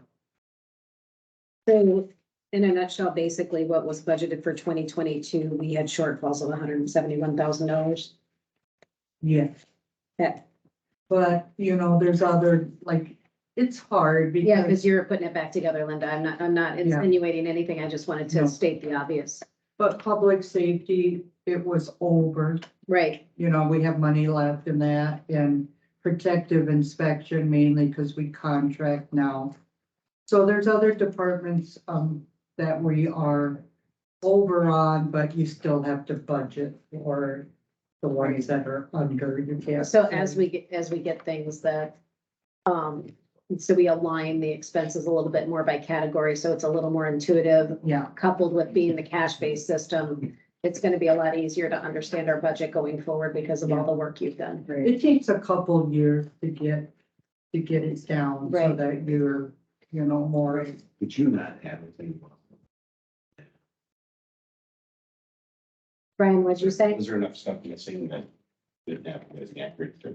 So in a nutshell, basically what was budgeted for 2022, we had shortfalls of $171,000. Yeah. Yeah. But, there's other, like, it's hard Yeah, because, because you're putting it back together, Linda. I'm not Yeah. insinuating anything. I just wanted No. to state the obvious. but public safety, it was over. Right, We have money left in that and protective inspection mainly because we contract now. So there's other departments, that we are over on, but you still have to budget for the ones that are under. You can't. so as we get things that, so we align the expenses a little bit more by category, so it's a little more intuitive, Yeah, coupled with being the cash-based system. It's gonna be a lot easier to understand our budget going forward because of all the work you've done. it takes a couple of years to get it down so Right. that you're, more. Did you not have anything? Brian, what'd you say? Was there enough stuff missing that didn't have as accurate to,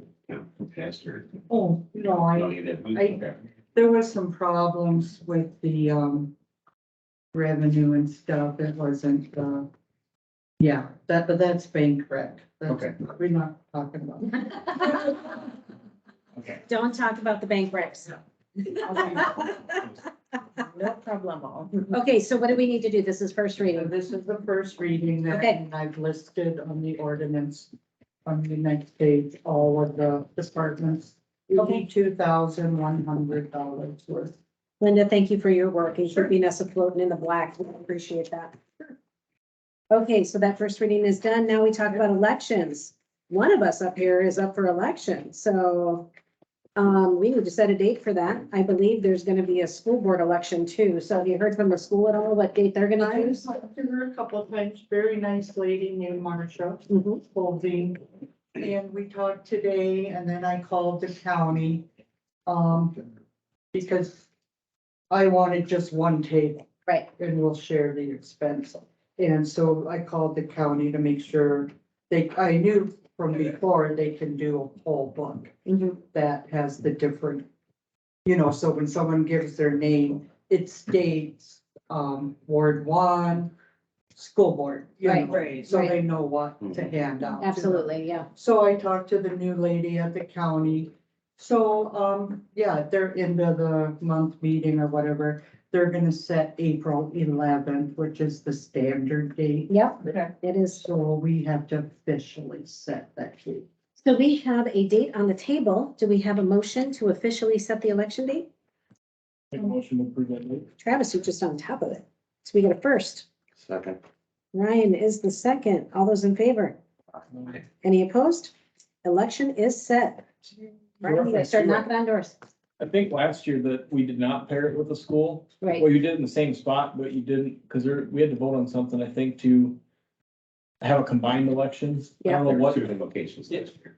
past or? Oh, no, No, you didn't? I- Okay. there was some problems with the, revenue and stuff. It wasn't, yeah, but that's bank rec. That's- Okay. We're not talking about. Okay. Don't talk about the bank recs. No problem. Okay, so what do we need to do? This is first So reading. this is the first reading Okay. that I've listed on the ordinance. On the next page, all of the departments. Okay. $2,100 worth. Linda, thank you for your work and keeping us afloat and in the black. We appreciate that. Okay, so that first reading is done. Now we talk about elections. One of us up here is up for election, so we need to set a date for that. I believe there's gonna be a school board election too. So have you heard from the school at all what date they're gonna I choose? talked to her a couple of times, very nice lady named Marcia. Mhm. Holding, and we talked today, and then I called the county, because I wanted just one table, Right, and we'll share the expense. And so I called the county to make sure I knew from before they can do a whole book Mhm. that has the different, so when someone gives their name, it states, Ward 1, school board. Right, So right. they know what to hand out. to them. absolutely, yeah. So I talked to the new lady at the county. So, yeah, they're into the month meeting or whatever. They're gonna set April 11th, which is the standard date. Yep, it is. So we have to officially set that date. So we have a date on the table. Do we have a motion to officially set the election date? Make a motion to approve that date. Travis, you're just on top of it. So we get a first. Second. Ryan is the second. All those in favor? Any opposed? Election is set. Ryan, you gotta start knocking on doors. I think last year that we did not pair it with the school. Right, Well, you did in the same spot, but you didn't, because we had to vote on something, I think, to have a combined election. I don't know There were what, two different locations last year.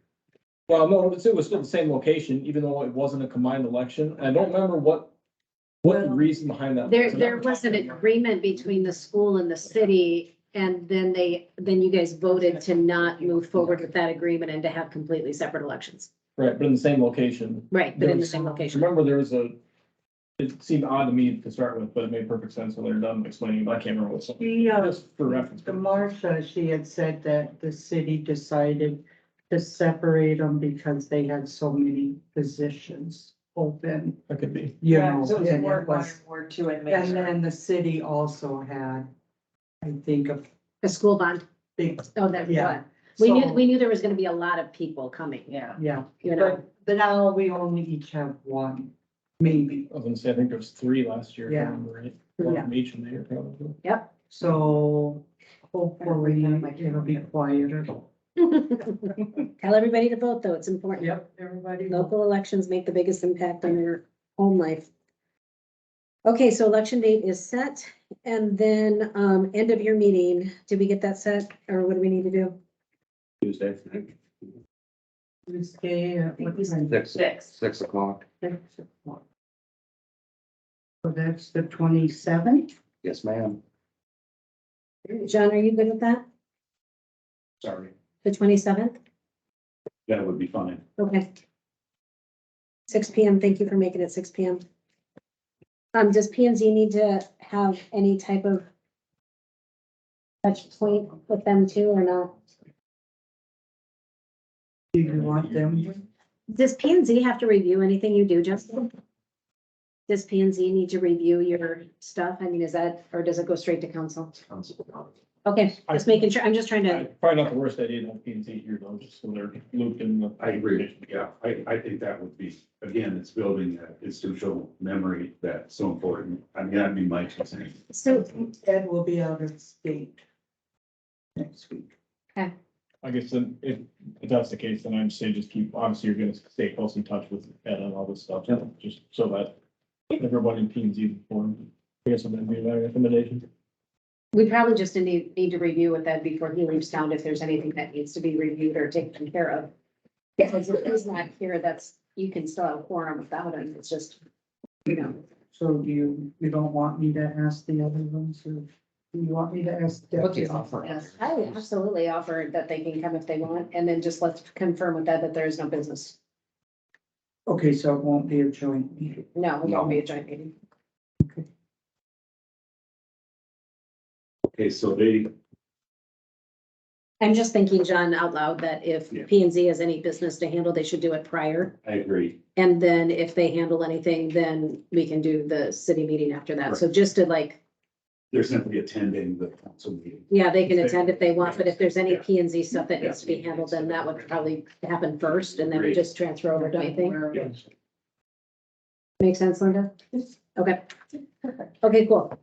well, no, it was still the same location, even though it wasn't a combined election. I don't remember what the reason behind that. there was an agreement between the school and the city, and then you guys voted to not move forward with that agreement and to have completely separate elections. Right, but in the same location. Right, but in the same location. Remember, there was a It seemed odd to me to start with, but it made perfect sense when they're done explaining, but I can't remember what's. Just for reference. The Marcia, she had said that the city decided to separate them because they had so many positions open, That could be. you Yeah, know. so it was and it Ward 1 was- and Ward 2 and And Mason. then the city also had, I think, a A school bond. big, Oh, that's Yeah. what. We So- knew there was gonna be a lot of people coming. Yeah. yeah, You know, but now we only each have one, maybe. I was gonna say, I think there was 3 last year, if I Yeah. remember right? One Yeah. from each in there, probably. yep. So hopefully it'll be quieter. Tell everybody to vote, though. It's important. Yep, everybody. Local elections make the biggest impact on your home life. Okay, so election date is set, and then, end of your meeting, did we get that set, or what do we need to do? Tuesday. Tuesday, what is it? 6 o'clock. 6 o'clock. So that's the 27th. Yes, ma'am. John, are you good with that? Sorry, The 27th? that would be fine. Okay. 6 p.m. Thank you for making it 6 p.m. Does P and Z need to have any type of touch point with them too, or not? Do you want them? Does P and Z have to review anything you do, Justin? Does P and Z need to review your stuff? I mean, is that, or does it go straight to council? Okay, just making sure, I'm just trying to, Probably not the worst idea to have P and Z here though, just so they're looped in. the- I agree, yeah, I think that would be, again, it's building that institutional memory that's so important. I mean, that'd be my two cents. so, Ed will be out of state next week. I guess then if that's the case, then I'd say just keep, obviously you're gonna stay close in touch with Ed and all this stuff, just so that everyone in P and Z is informed. I guess that'd be my recommendation. we probably just need to review with Ed before he leaves town if there's anything that needs to be reviewed or taken care of. Because if he's not here, you can still have a quorum without him, it's just, you know. So you don't want me to ask the other ones, or do you want me to ask? What's the Debbie? offer? I would absolutely offer that they can come if they want, and then just let's confirm with that there is no business. Okay, so it won't be a joint meeting. No, it won't be a joint meeting. Okay, so they, I'm just thinking, John, out loud, that if Yeah. P and Z has any business to handle, they should do it prior. I agree, And then if they handle anything, then we can do the city meeting after that. So just to like, they're simply attending the council meeting. yeah, they can attend if they want, but if there's any Yeah. P and Z stuff that needs to be handled, then that would probably happen first, and then we just transfer over, don't you think? Yes. Make sense, Linda? Okay. Okay, cool.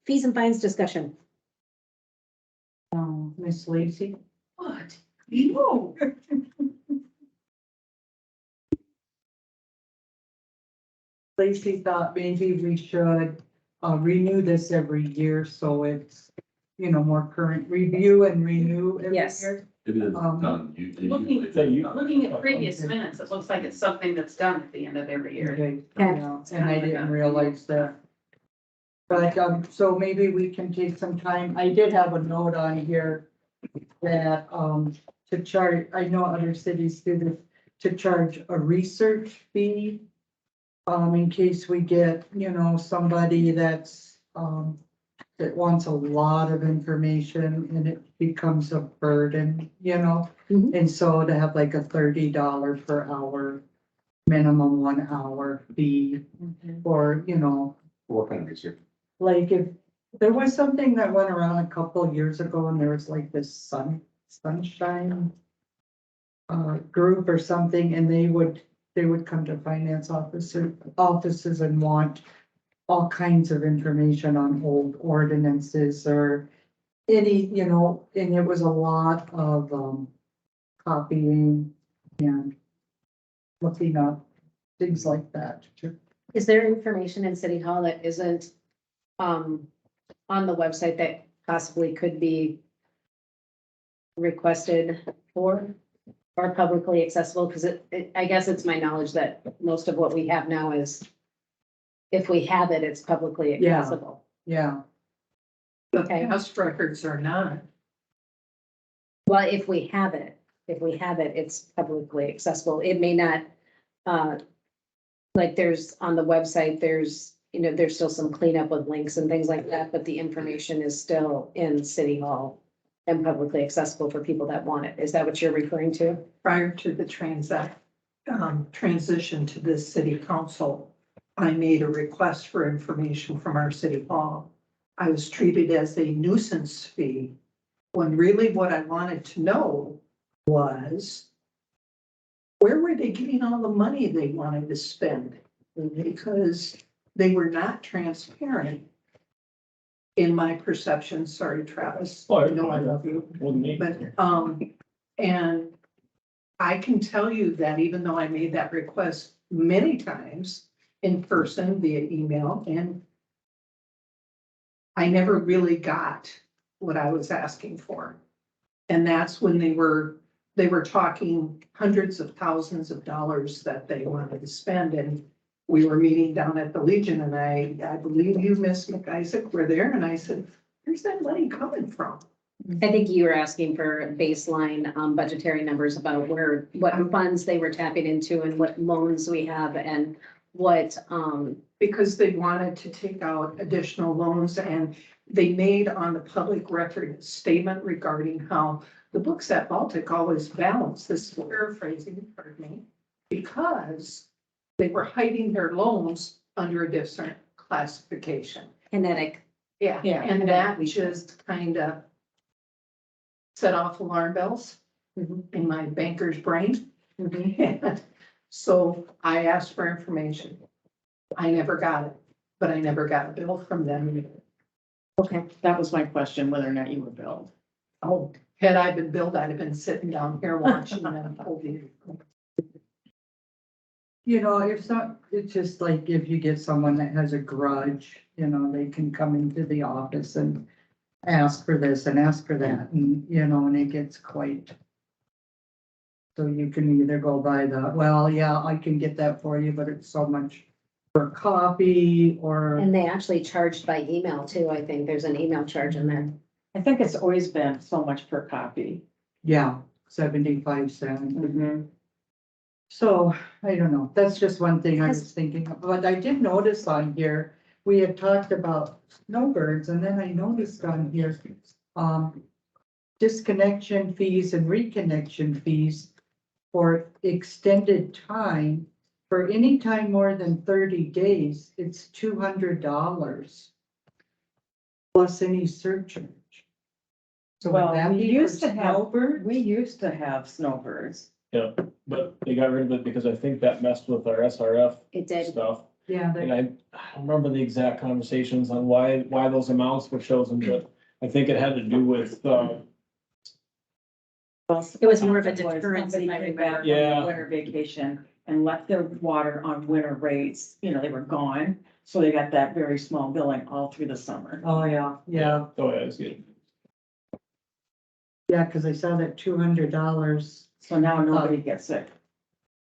Fees and fines discussion. Miss Lacy? What? No. Lacy thought maybe we should renew this every year, so it's, more current, review and renew every Yes. year. It is Um, done. Looking, So you, looking at previous minutes, it looks like it's something that's done at the end of every year. Okay, Okay. yeah, and I didn't realize that. But, so maybe we can take some time, I did have a note on here that, to charge, I know other cities do this, to charge a research fee. In case we get, somebody that's, that wants a lot of information and it becomes a burden, Mhm. And so to have like a $30 per hour, minimum 1 hour fee, or, What kind of research? like if there was something that went around a couple of years ago and there was like this sunshine group or something, and they would come to finance offices and want all kinds of information on old ordinances or any, and it was a lot of copying and looking up things like that. Is there information in City Hall that isn't on the website that possibly could be requested for or publicly accessible? Because I guess it's my knowledge that most of what we have now is if we have it, it's publicly Yeah. accessible. Yeah, The Okay. past records are not. Well, if we have it, it's publicly accessible. It may not, like there's on the website, there's, you know, there's still some cleanup with links and things like that, but the information is still in City Hall and publicly accessible for people that want it. Is that what you're referring to? Prior to the transition to this city council, I made a request for information from our city hall. I was treated as a nuisance fee, when really what I wanted to know was where were they getting all the money they wanted to spend? Because they were not transparent in my perception. Sorry, Travis. Oh, I know I love you. Wasn't me. But, and I can tell you that even though I made that request many times in person via email, and I never really got what I was asking for. And that's when they were talking hundreds of thousands of dollars that they wanted to spend, and we were meeting down at the Legion, and I believe you, Miss McIsaac, were there, and I said, where's that money coming from? I think you were asking for baseline budgetary numbers about what funds they were tapping into and what loans we have and what, Because they wanted to take out additional loans, and they made on the public record a statement regarding how the books at Baltic always balance, this is paraphrasing, pardon me, because they were hiding their loans under a different classification. kinetic. Yeah, Yeah. and that just kind of set off alarm bells in my banker's brain. So I asked for information. I never got it, but I never got a bill from them. Okay, that was my question, whether or not you were billed. Oh, had I been billed, I'd have been sitting down here watching them. You know, it's just like if you get someone that has a grudge, you know, they can come into the office and ask for this and ask for that, and, you know, and it gets quite. So you can either go by well, yeah, I can get that for you, but it's so much per copy, or, And they actually charged by email too. I think there's an email charge in there. I think it's always been so much per copy. yeah, 75 cents. Mm-hmm. So, I don't know, that's just one thing I was thinking of, but I did notice on here, we had talked about snowbirds, and then I noticed on here, disconnection fees and reconnection fees for extended time, for any time more than 30 days, it's $200 plus any surcharge. So would Well, that we be for used to have, snowbirds? we used to have snowbirds. Yeah, but they got rid of it because I think that messed with our SRF It did. stuff. Yeah, And I don't remember the exact conversations on why those amounts were chosen, but I think it had to do with, It was more of a Somebody deterrence, if I came back remember. from Yeah. Winter vacation and left their water on winter rates, you know, they were gone. So they got that very small billing all through the summer. oh, yeah, yeah. oh, yeah, it's good. Yeah, because I saw that $200. So now nobody gets sick.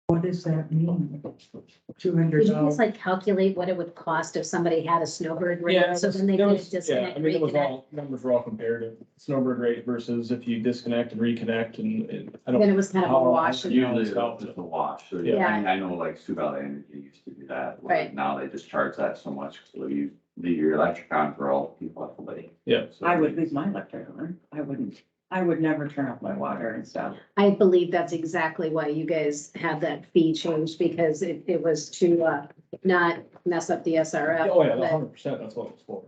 What does that mean? Did you guys $200. like calculate what it would cost if somebody had a snowbird rate? Yeah, So then they there could was- yeah, disconnect, I mean, it was reconnect. all, numbers were all comparative, snowbird rate versus if you disconnect and reconnect and I don't. Then it was kind of a how- wash. and- Usually it's just a wash, so Yeah. yeah, I know like Sioux Valley Energy used to do that, where Right. now they just charge that so much, so you leave your electric on for all people at the lake. Yeah. So I would leave my electric on. I would never turn off my water and stuff. I believe that's exactly why you guys had that fee changed, because it was to not mess up the SRF. Oh, yeah, but- 100%, that's what it was for.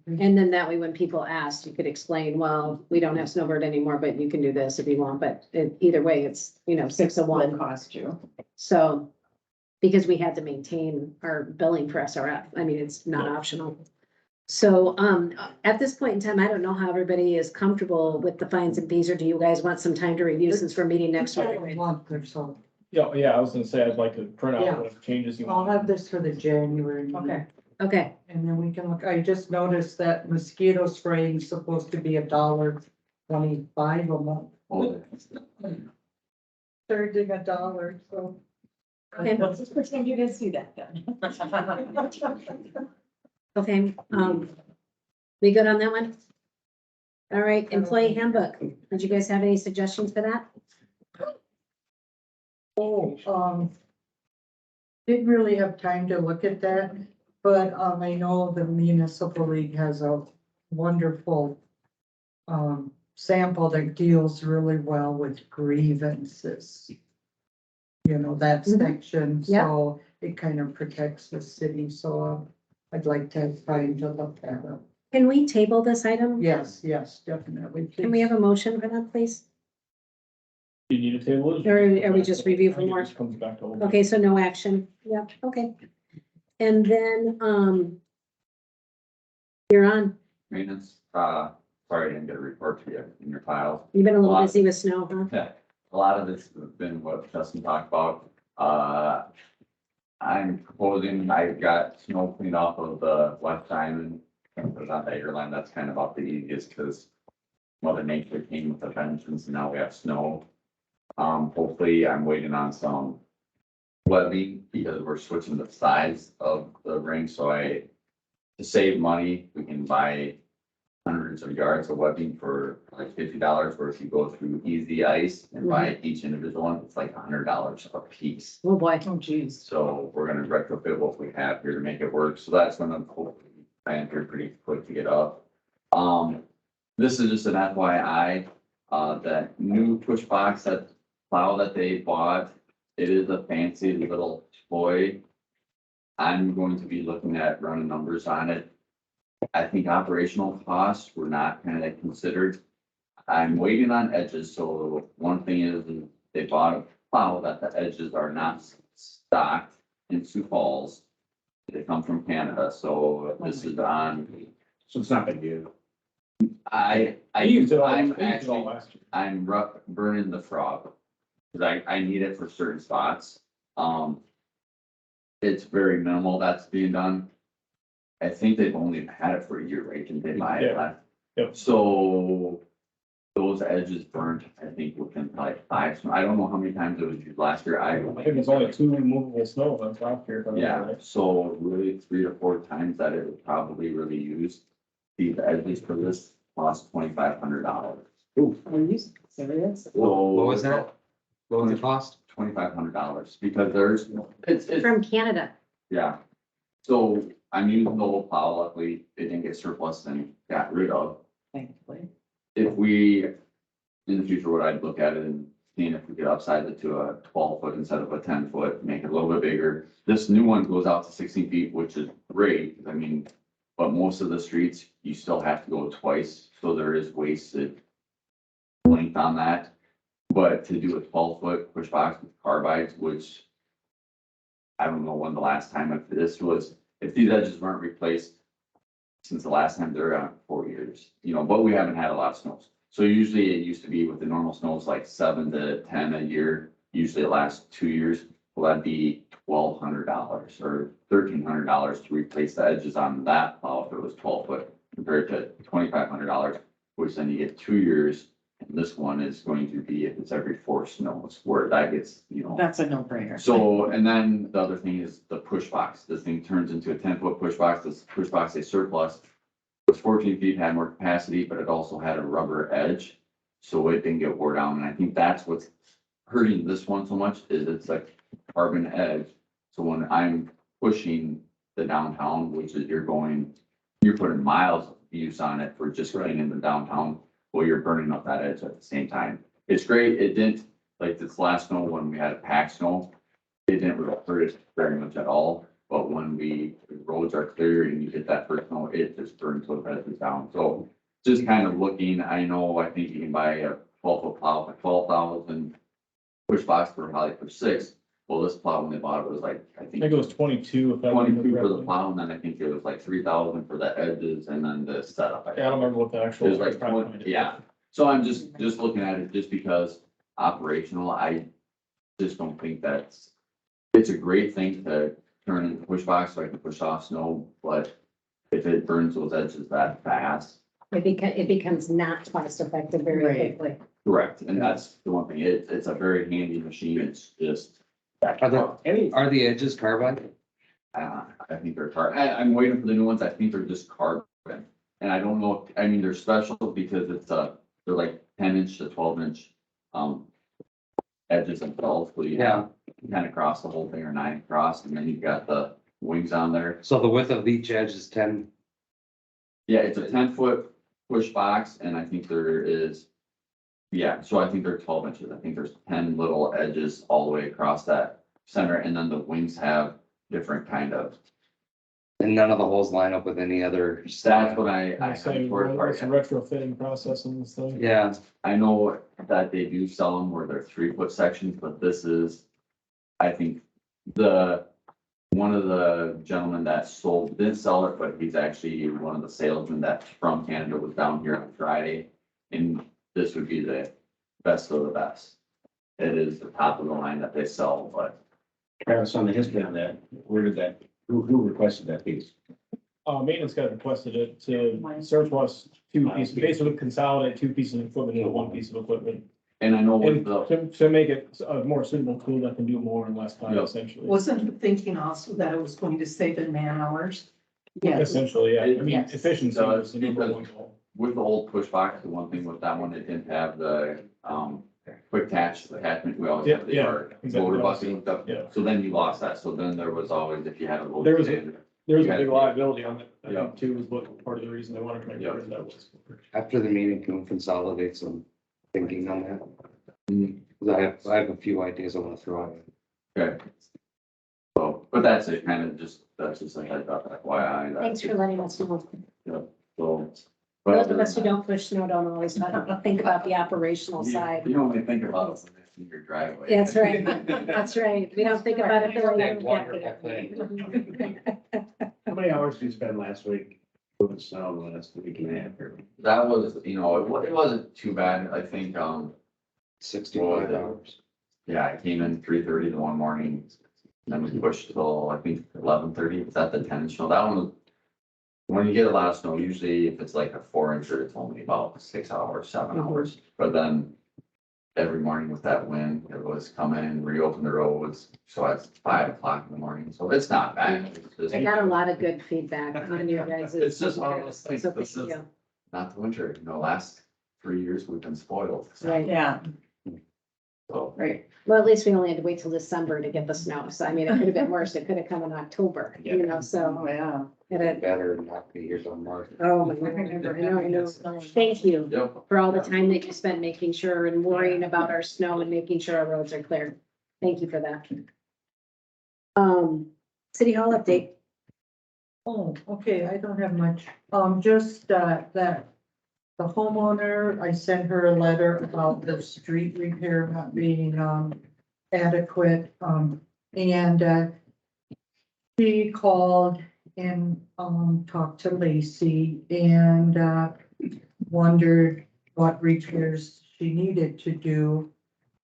And then that way, when people asked, you could explain, well, we don't have snowbird anymore, but you can do this if you want, but either way, it's, you know, 6 of Will 1. cost you. So, because we had to maintain our billing for SRF, I mean, it's not optional. So, at this point in time, I don't know how everybody is comfortable with the fines and fees, or do you guys want some time to review since we're meeting next A week? month or so. Yeah, I was gonna say, I'd like to print Yeah. out what changes you I'll want. have this for the January. meeting. Okay. Okay, And then we can look, I just noticed that mosquito spraying is supposed to be $1.25 a month. Oh, Charging $1, so. okay, Let's just pretend you didn't see that then. okay, we good on that one? All right, employee handbook, did you guys have any suggestions for that? Oh, didn't really have time to look at that, but, I know the municipal league has a wonderful sample that deals really well with grievances. You know, that Mhm. section, Yeah. so it kind of protects the city, so I'd like to find to look that up. Can we table this item? Yes, yes, definitely. Can we have a motion for that, please? Do you need a table? Or are we just review for I think it more? just Comes back to. old Okay, so no action. Yep, okay. And then, you're on. Maintenance, sorry, I didn't get a report to you in your file. You've been a little Lot. busy with snow, huh? Yeah, a lot of it's been what Justin talked about. I'm proposing, I got snow cleaned off of the West Diamond. And put it on that line, that's kind of about the easiest, because Mother Nature came with a vengeance, and now we have snow. Hopefully, I'm waiting on some webbing, because we're switching the size of the ring, so to save money, we can buy hundreds of yards of webbing for like $50, where if you go through Easy Ice and buy each individual one, it's like $100 a piece. Oh, boy. Oh, geez. So we're gonna retrofit what we have here to make it work, so that's gonna hopefully plan here pretty quick to get up. This is just an FYI, that new push box, that plow that they bought, it is a fancy little toy. I'm going to be looking at running numbers on it. I think operational costs were not kind of considered. I'm waiting on edges, so one thing is they bought a plow that the edges are not stocked in Sioux Falls. They come from Canada, so this is on, So it's not big deal. I used it all, I I'm used it all actually, last year. I'm burning the frog. Cause I need it for certain spots. It's very minimal that's being done. I think they've only had it for a year, right? Didn't they buy it Yeah. last? Yep. So those edges burnt, I think within like 5, I don't know how many times it was used last year. I think it's only 2 removable snow events last year. if I remember Yeah, right. so really 3 to 4 times that it was probably really used. These edges for this cost $2,500. Are you serious? So. What was that? What was the cost? $2,500, because it's, From Canada. yeah. So I'm using the whole plow, luckily it didn't get surplus and got rid of. Thankfully. If we, in the future, what I'd look at it and seeing if we could upsize it to a 12-foot instead of a 10-foot, make it a little bit bigger. This new one goes out to 16 feet, which is great, I mean, but most of the streets, you still have to go twice, so there is wasted length on that. But to do a 12-foot push box with carbides, which I don't know when the last time of this was, if these edges weren't replaced since the last time, they're on 4 years, you know, but we haven't had a lot of snows. So usually it used to be with the normal snows, like 7 to 10 a year, usually it lasts 2 years. Well, that'd be $1,200 or $1,300 to replace the edges on that plow if it was 12-foot compared to $2,500, which then you get 2 years. And this one is going to be if it's every 4 snows, where that gets, you know. That's a no-brainer. So, and then the other thing is the push box. This thing turns into a 10-foot push box. This push box they surplus was 14 feet, had more capacity, but it also had a rubber edge. So it didn't get wore down. And I think that's what's hurting this one so much is it's a carbon edge. So when I'm pushing the downtown, which is you're putting miles of use on it for just cleaning the downtown. Well, you're burning up that edge at the same time. It's great. It didn't, like this last snow when we had a packed snow, it didn't really hurt it very much at all. But when the roads are clear and you get that first snow, it just burns those edges down. So just kind of looking, I think you can buy a 12-foot plow for 12,000 push box for probably for 6. Well, this plow when they bought it was like, I I think think it was 22. If I remember 22 for the correctly. plow, and then I think it was like 3,000 for the edges and then the setup. Yeah, I don't remember what the It actual. was like, 20 yeah, so I'm just looking at it just because operational, I just don't think it's a great thing to turn into push box so I can push off snow, but if it burns those edges that fast. It becomes not cost effective very Right. quickly. Correct, and that's the one thing, it's a very handy machine, it's just. Are the edges carbide? I think they're I'm waiting for the new ones, I think they're just carbon. And I don't know, I mean, they're special because they're like 10-inch to 12-inch, edges themselves, so you have 10 across the whole thing or 9 across, and then you've got the wings on there. So the width of each edge is 10. Yeah, it's a 10-foot push box, and I think there is, yeah, so I think they're 12 inches. I think there's 10 little edges all the way across that center, and then the wings have different kind of. And none of the holes line up with any other. That's what I I say, haven't worked what's the hard. retrofitting process in this thing? Yeah, I know that they do sell them where they're 3-foot sections, but this is, I think, one of the gentlemen that did sell it, but he's actually one of the salesmen that from Canada was down here on Friday. And this would be the best of the best. It is the top of the line that they sell, but Travis, on the history on that, where did that, who requested that piece? Maintenance guy requested it to surplus two pieces, basically consolidate two pieces of equipment into one piece of equipment. and I know with And the, to make it a more suitable tool that can do more in less time, Yep. essentially. Wasn't you thinking also that it was going to save in man hours? Yes. Essentially, yeah. I mean, Yes. efficiency is the number one goal. with the old push box, the one thing with that one, it didn't have the, quick attachment. We always have Yeah, our exactly. loader bucket and stuff. Yeah. So then you lost that. So then there was always, if you had a There loader was a- stand. There was a You big had- liability on it, I Yeah. think, too, is what part of the reason they wanted to make Yeah. sure that was. after the meeting, can we consolidate some thinking on that? Mm, 'Cause I have a few ideas I want to throw out. Okay. So, but that's it, kind of just, that's just like I thought, FYI. that- Thanks for letting us know. So. but Those other of us who than don't push snow don't always think about the operational that, side. You only think about it when it's in your driveway. That's right. That's right. We don't think about it the way That you wonderful get thing. How many hours did you spend last week moving snow the last week and a half? That was, it wasn't too bad, I think, 65 hours. yeah, I came in 3:30 the one morning. And then we pushed till, I think, 11:30, was that the 10-inch snow? That one was. When you get a lot of snow, usually if it's like a 4-incher, it's only about 6 hours, 7 hours, but then. Every morning with that wind, it was coming and reopen the roads, so it's 5 o'clock in the morning, so it's not bad. It's just- I got a lot of good feedback on your guys'. It's just one of those things. So This thank is- you. Not the winter, last 3 years we've been spoiled. Right. Yeah, So, right. Well, at least we only had to wait till December to get the snow. So I mean, it could have been worse. It could have come in October, so. Oh, yeah. Better not be here till March. Oh, my God. I know. Thank you yep, for all the time that you spent making sure and worrying about our snow and making sure our roads are clear. Thank you for that. City Hall update. Oh, okay, I don't have much. Just, that the homeowner, I sent her a letter about the street repair not being, adequate, and, she called and, talked to Lacey and, wondered what repairs she needed to do.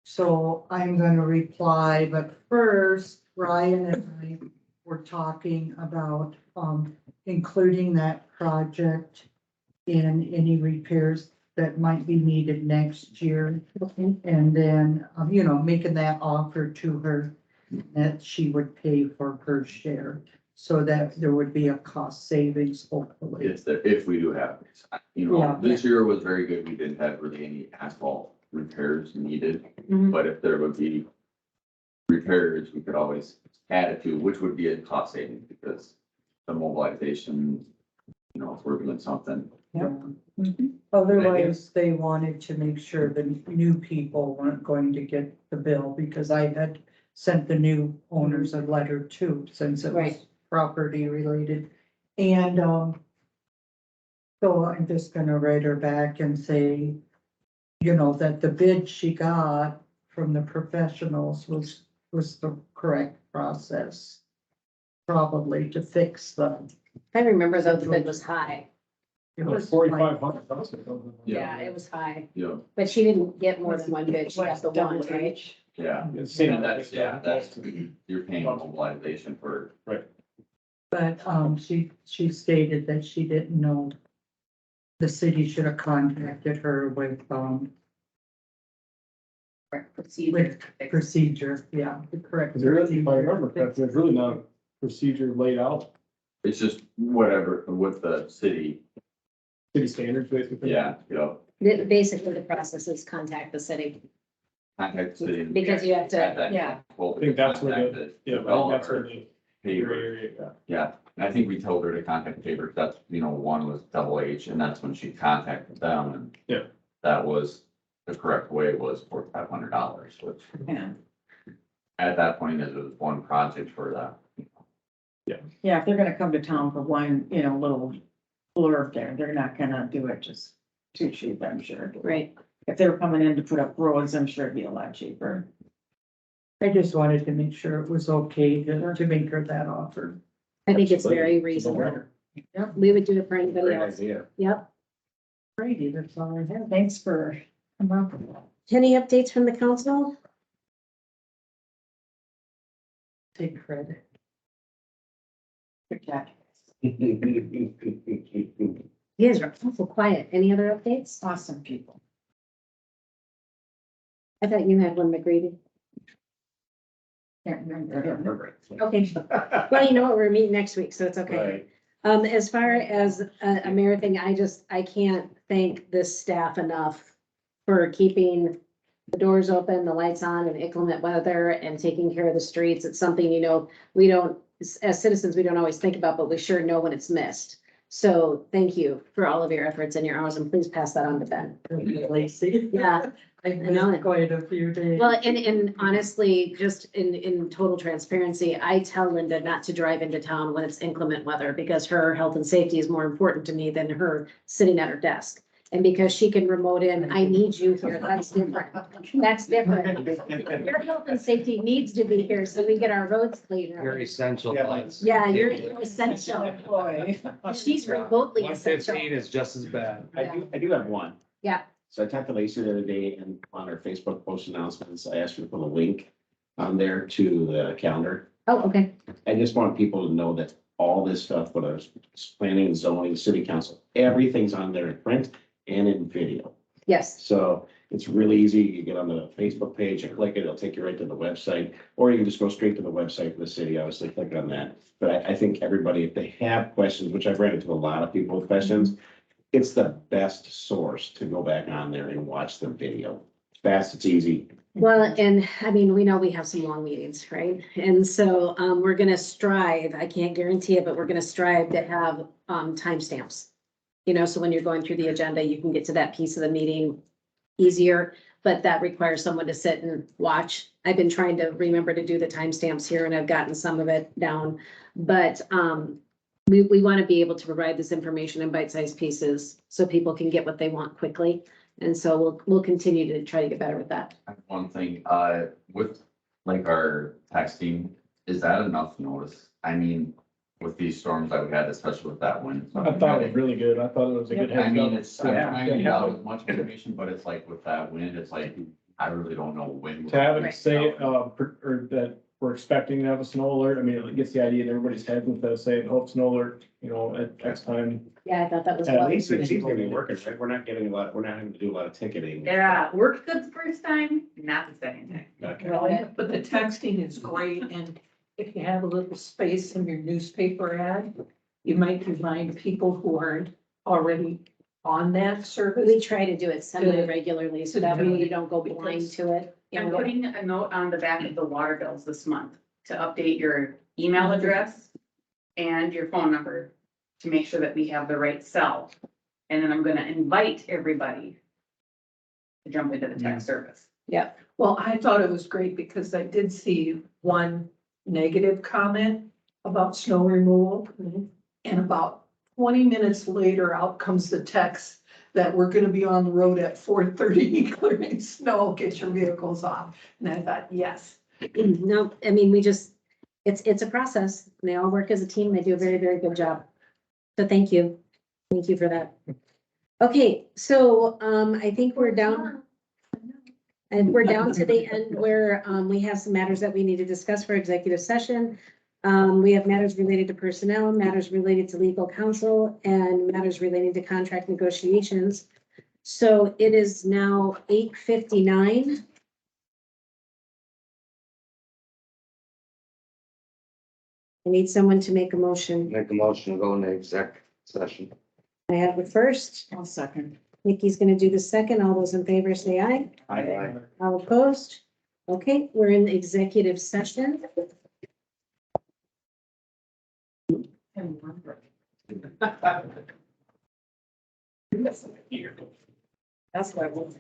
So I'm gonna reply, but first, Ryan and I were talking about, including that project in any repairs that might be needed next year. And then, making that offer to her that she would pay for her share, so that there would be a cost savings hopefully. if we do have, Yeah. this year was very good, we didn't have really any asphalt repairs needed. Mhm. But if there would be repairs, we could always add it to, which would be a cost saving because the mobilization, if we're doing something. Otherwise, they wanted to make sure the new people weren't going to get the bill, because I had sent the new owners a letter too, since it was Right. property related. And, so I'm just gonna write her back and say, that the bid she got from the professionals was the correct process. Probably to fix them. I remember though, the bid was high. It was like- 4,500. Yeah, it was high, Yeah, but she didn't get more than one bid. She got the one, right? yeah. It's Yeah, same. that's, you're paying mobilization for, But, she stated that she didn't know the city should have contacted her with, Procedure. procedure, yeah, the correct. Is there, if I procedure. remember correctly, there's really not a procedure laid out, it's just whatever with the city, city standards basically. yeah, Basically, the process is contact the city. contact the city. Because you have to- Have that yeah. quote I think that's where contact the, the yeah, I think developer, that's where the. paver. Yeah, and I think we told her to contact Faber, that's, one was Double H, and that's when she contacted them, and Yeah. that was, the correct way was $4,500, which Yeah. at that point, it was one project for that. Yeah, if they're gonna come to town for one, little blurb there, they're not gonna do it just too cheap, I'm sure. Right. If they were coming in to put up roads, I'm sure it'd be a lot cheaper. I just wanted to make sure it was okay to make her that offer. I think it's very reasonable. Yep. We would do it for anybody Great else. idea. Yep. Brady, that's all I have. Thanks for coming up with that. Any updates from the council? Take credit. Spectacular. You guys are awful quiet. Any other updates? Awesome people. I thought you had one, McGreedy. Can't remember. Okay. Well, you know what? We're meeting next week, so it's okay. As far as a mayor thing, I can't thank this staff enough for keeping the doors open, the lights on in inclement weather and taking care of the streets. It's something, we don't, as citizens, we don't always think about, but we sure know when it's missed. So thank you for all of your efforts and your hours, and please pass that on to Ben. Lacey. Yeah. I've know it. missed quite a few days. Well, and honestly, just in total transparency, I tell Linda not to drive into town when it's inclement weather because her health and safety is more important to me than her sitting at her desk. And because she can remote in, I need you here. That's different. That's different. Your health and safety needs to be here so we get our roads clean. You're essential. lights. Yeah, you're essential. Boy. She's remotely essential. 115 is just as bad. I do have one. Yeah. So I talked to Lacey the other day and on our Facebook post announcements, I asked her to put a link on there to the calendar. Oh, okay. I just want people to know that all this stuff, whether it's planning and zoning, city council, everything's on there in print and in video. Yes. So it's really easy. You get on the Facebook page and click it, it'll take you right to the website, or you can just go straight to the website for the city, obviously click on that. But I think everybody, if they have questions, which I've ran into a lot of people with questions, it's the best source to go back on there and watch the video. It's fast, it's easy. Well, and I mean, we know we have some long meetings, right? And so we're gonna strive, I can't guarantee it, but we're gonna strive to have timestamps. So when you're going through the agenda, you can get to that piece of the meeting easier, but that requires someone to sit and watch. I've been trying to remember to do the timestamps here and I've gotten some of it down. But we want to be able to provide this information in bite-sized pieces so people can get what they want quickly. And so we'll continue to try to get better with that. One thing, with like our texting, is that enough notice? I mean, with these storms that we had, especially with that wind. I thought it was really good. I thought it was a good heads I up. mean, it's, I'm Yeah. trying to get out as much information, but it's like with that wind, it's like, I really don't know when. To have it Right. say, or that we're expecting to have a snow alert, I mean, it gets the idea in everybody's head with the saying, hope snow alert, at X time. Yeah, I thought that was. At least it seems to be working, right? We're not having to do a lot of ticketing. Yeah, worked good the first time, not the second time. Okay. Well, but the texting is great, and if you have a little space in your newspaper ad, you might remind people who aren't already on that service. We try to do it semi-regularly so that way you don't go blind to it. I'm putting a note on the back of the water bills this month to update your email address and your phone number to make sure that we have the right cell. And then I'm gonna invite everybody to jump into the text service. Yeah. Well, I thought it was great because I did see one negative comment about snow removal. And about 20 minutes later, out comes the text that we're gonna be on the road at 4:30 clearing snow, get your vehicles off. And I thought, yes. No, I mean, it's a process. They all work as a team. They do a very, very good job. So thank you. Thank you for that. Okay, so I think we're down. And we're down to the end where we have some matters that we need to discuss for executive session. We have matters related to personnel, matters related to legal counsel, and matters relating to contract negotiations. So it is now 8:59. I need someone to make a motion. Make a motion to go into exec session. I have the first, I'll second. Nikki's gonna do the second. All those in favor say aye. Aye. All opposed? Okay, we're in executive session. That's why I won't.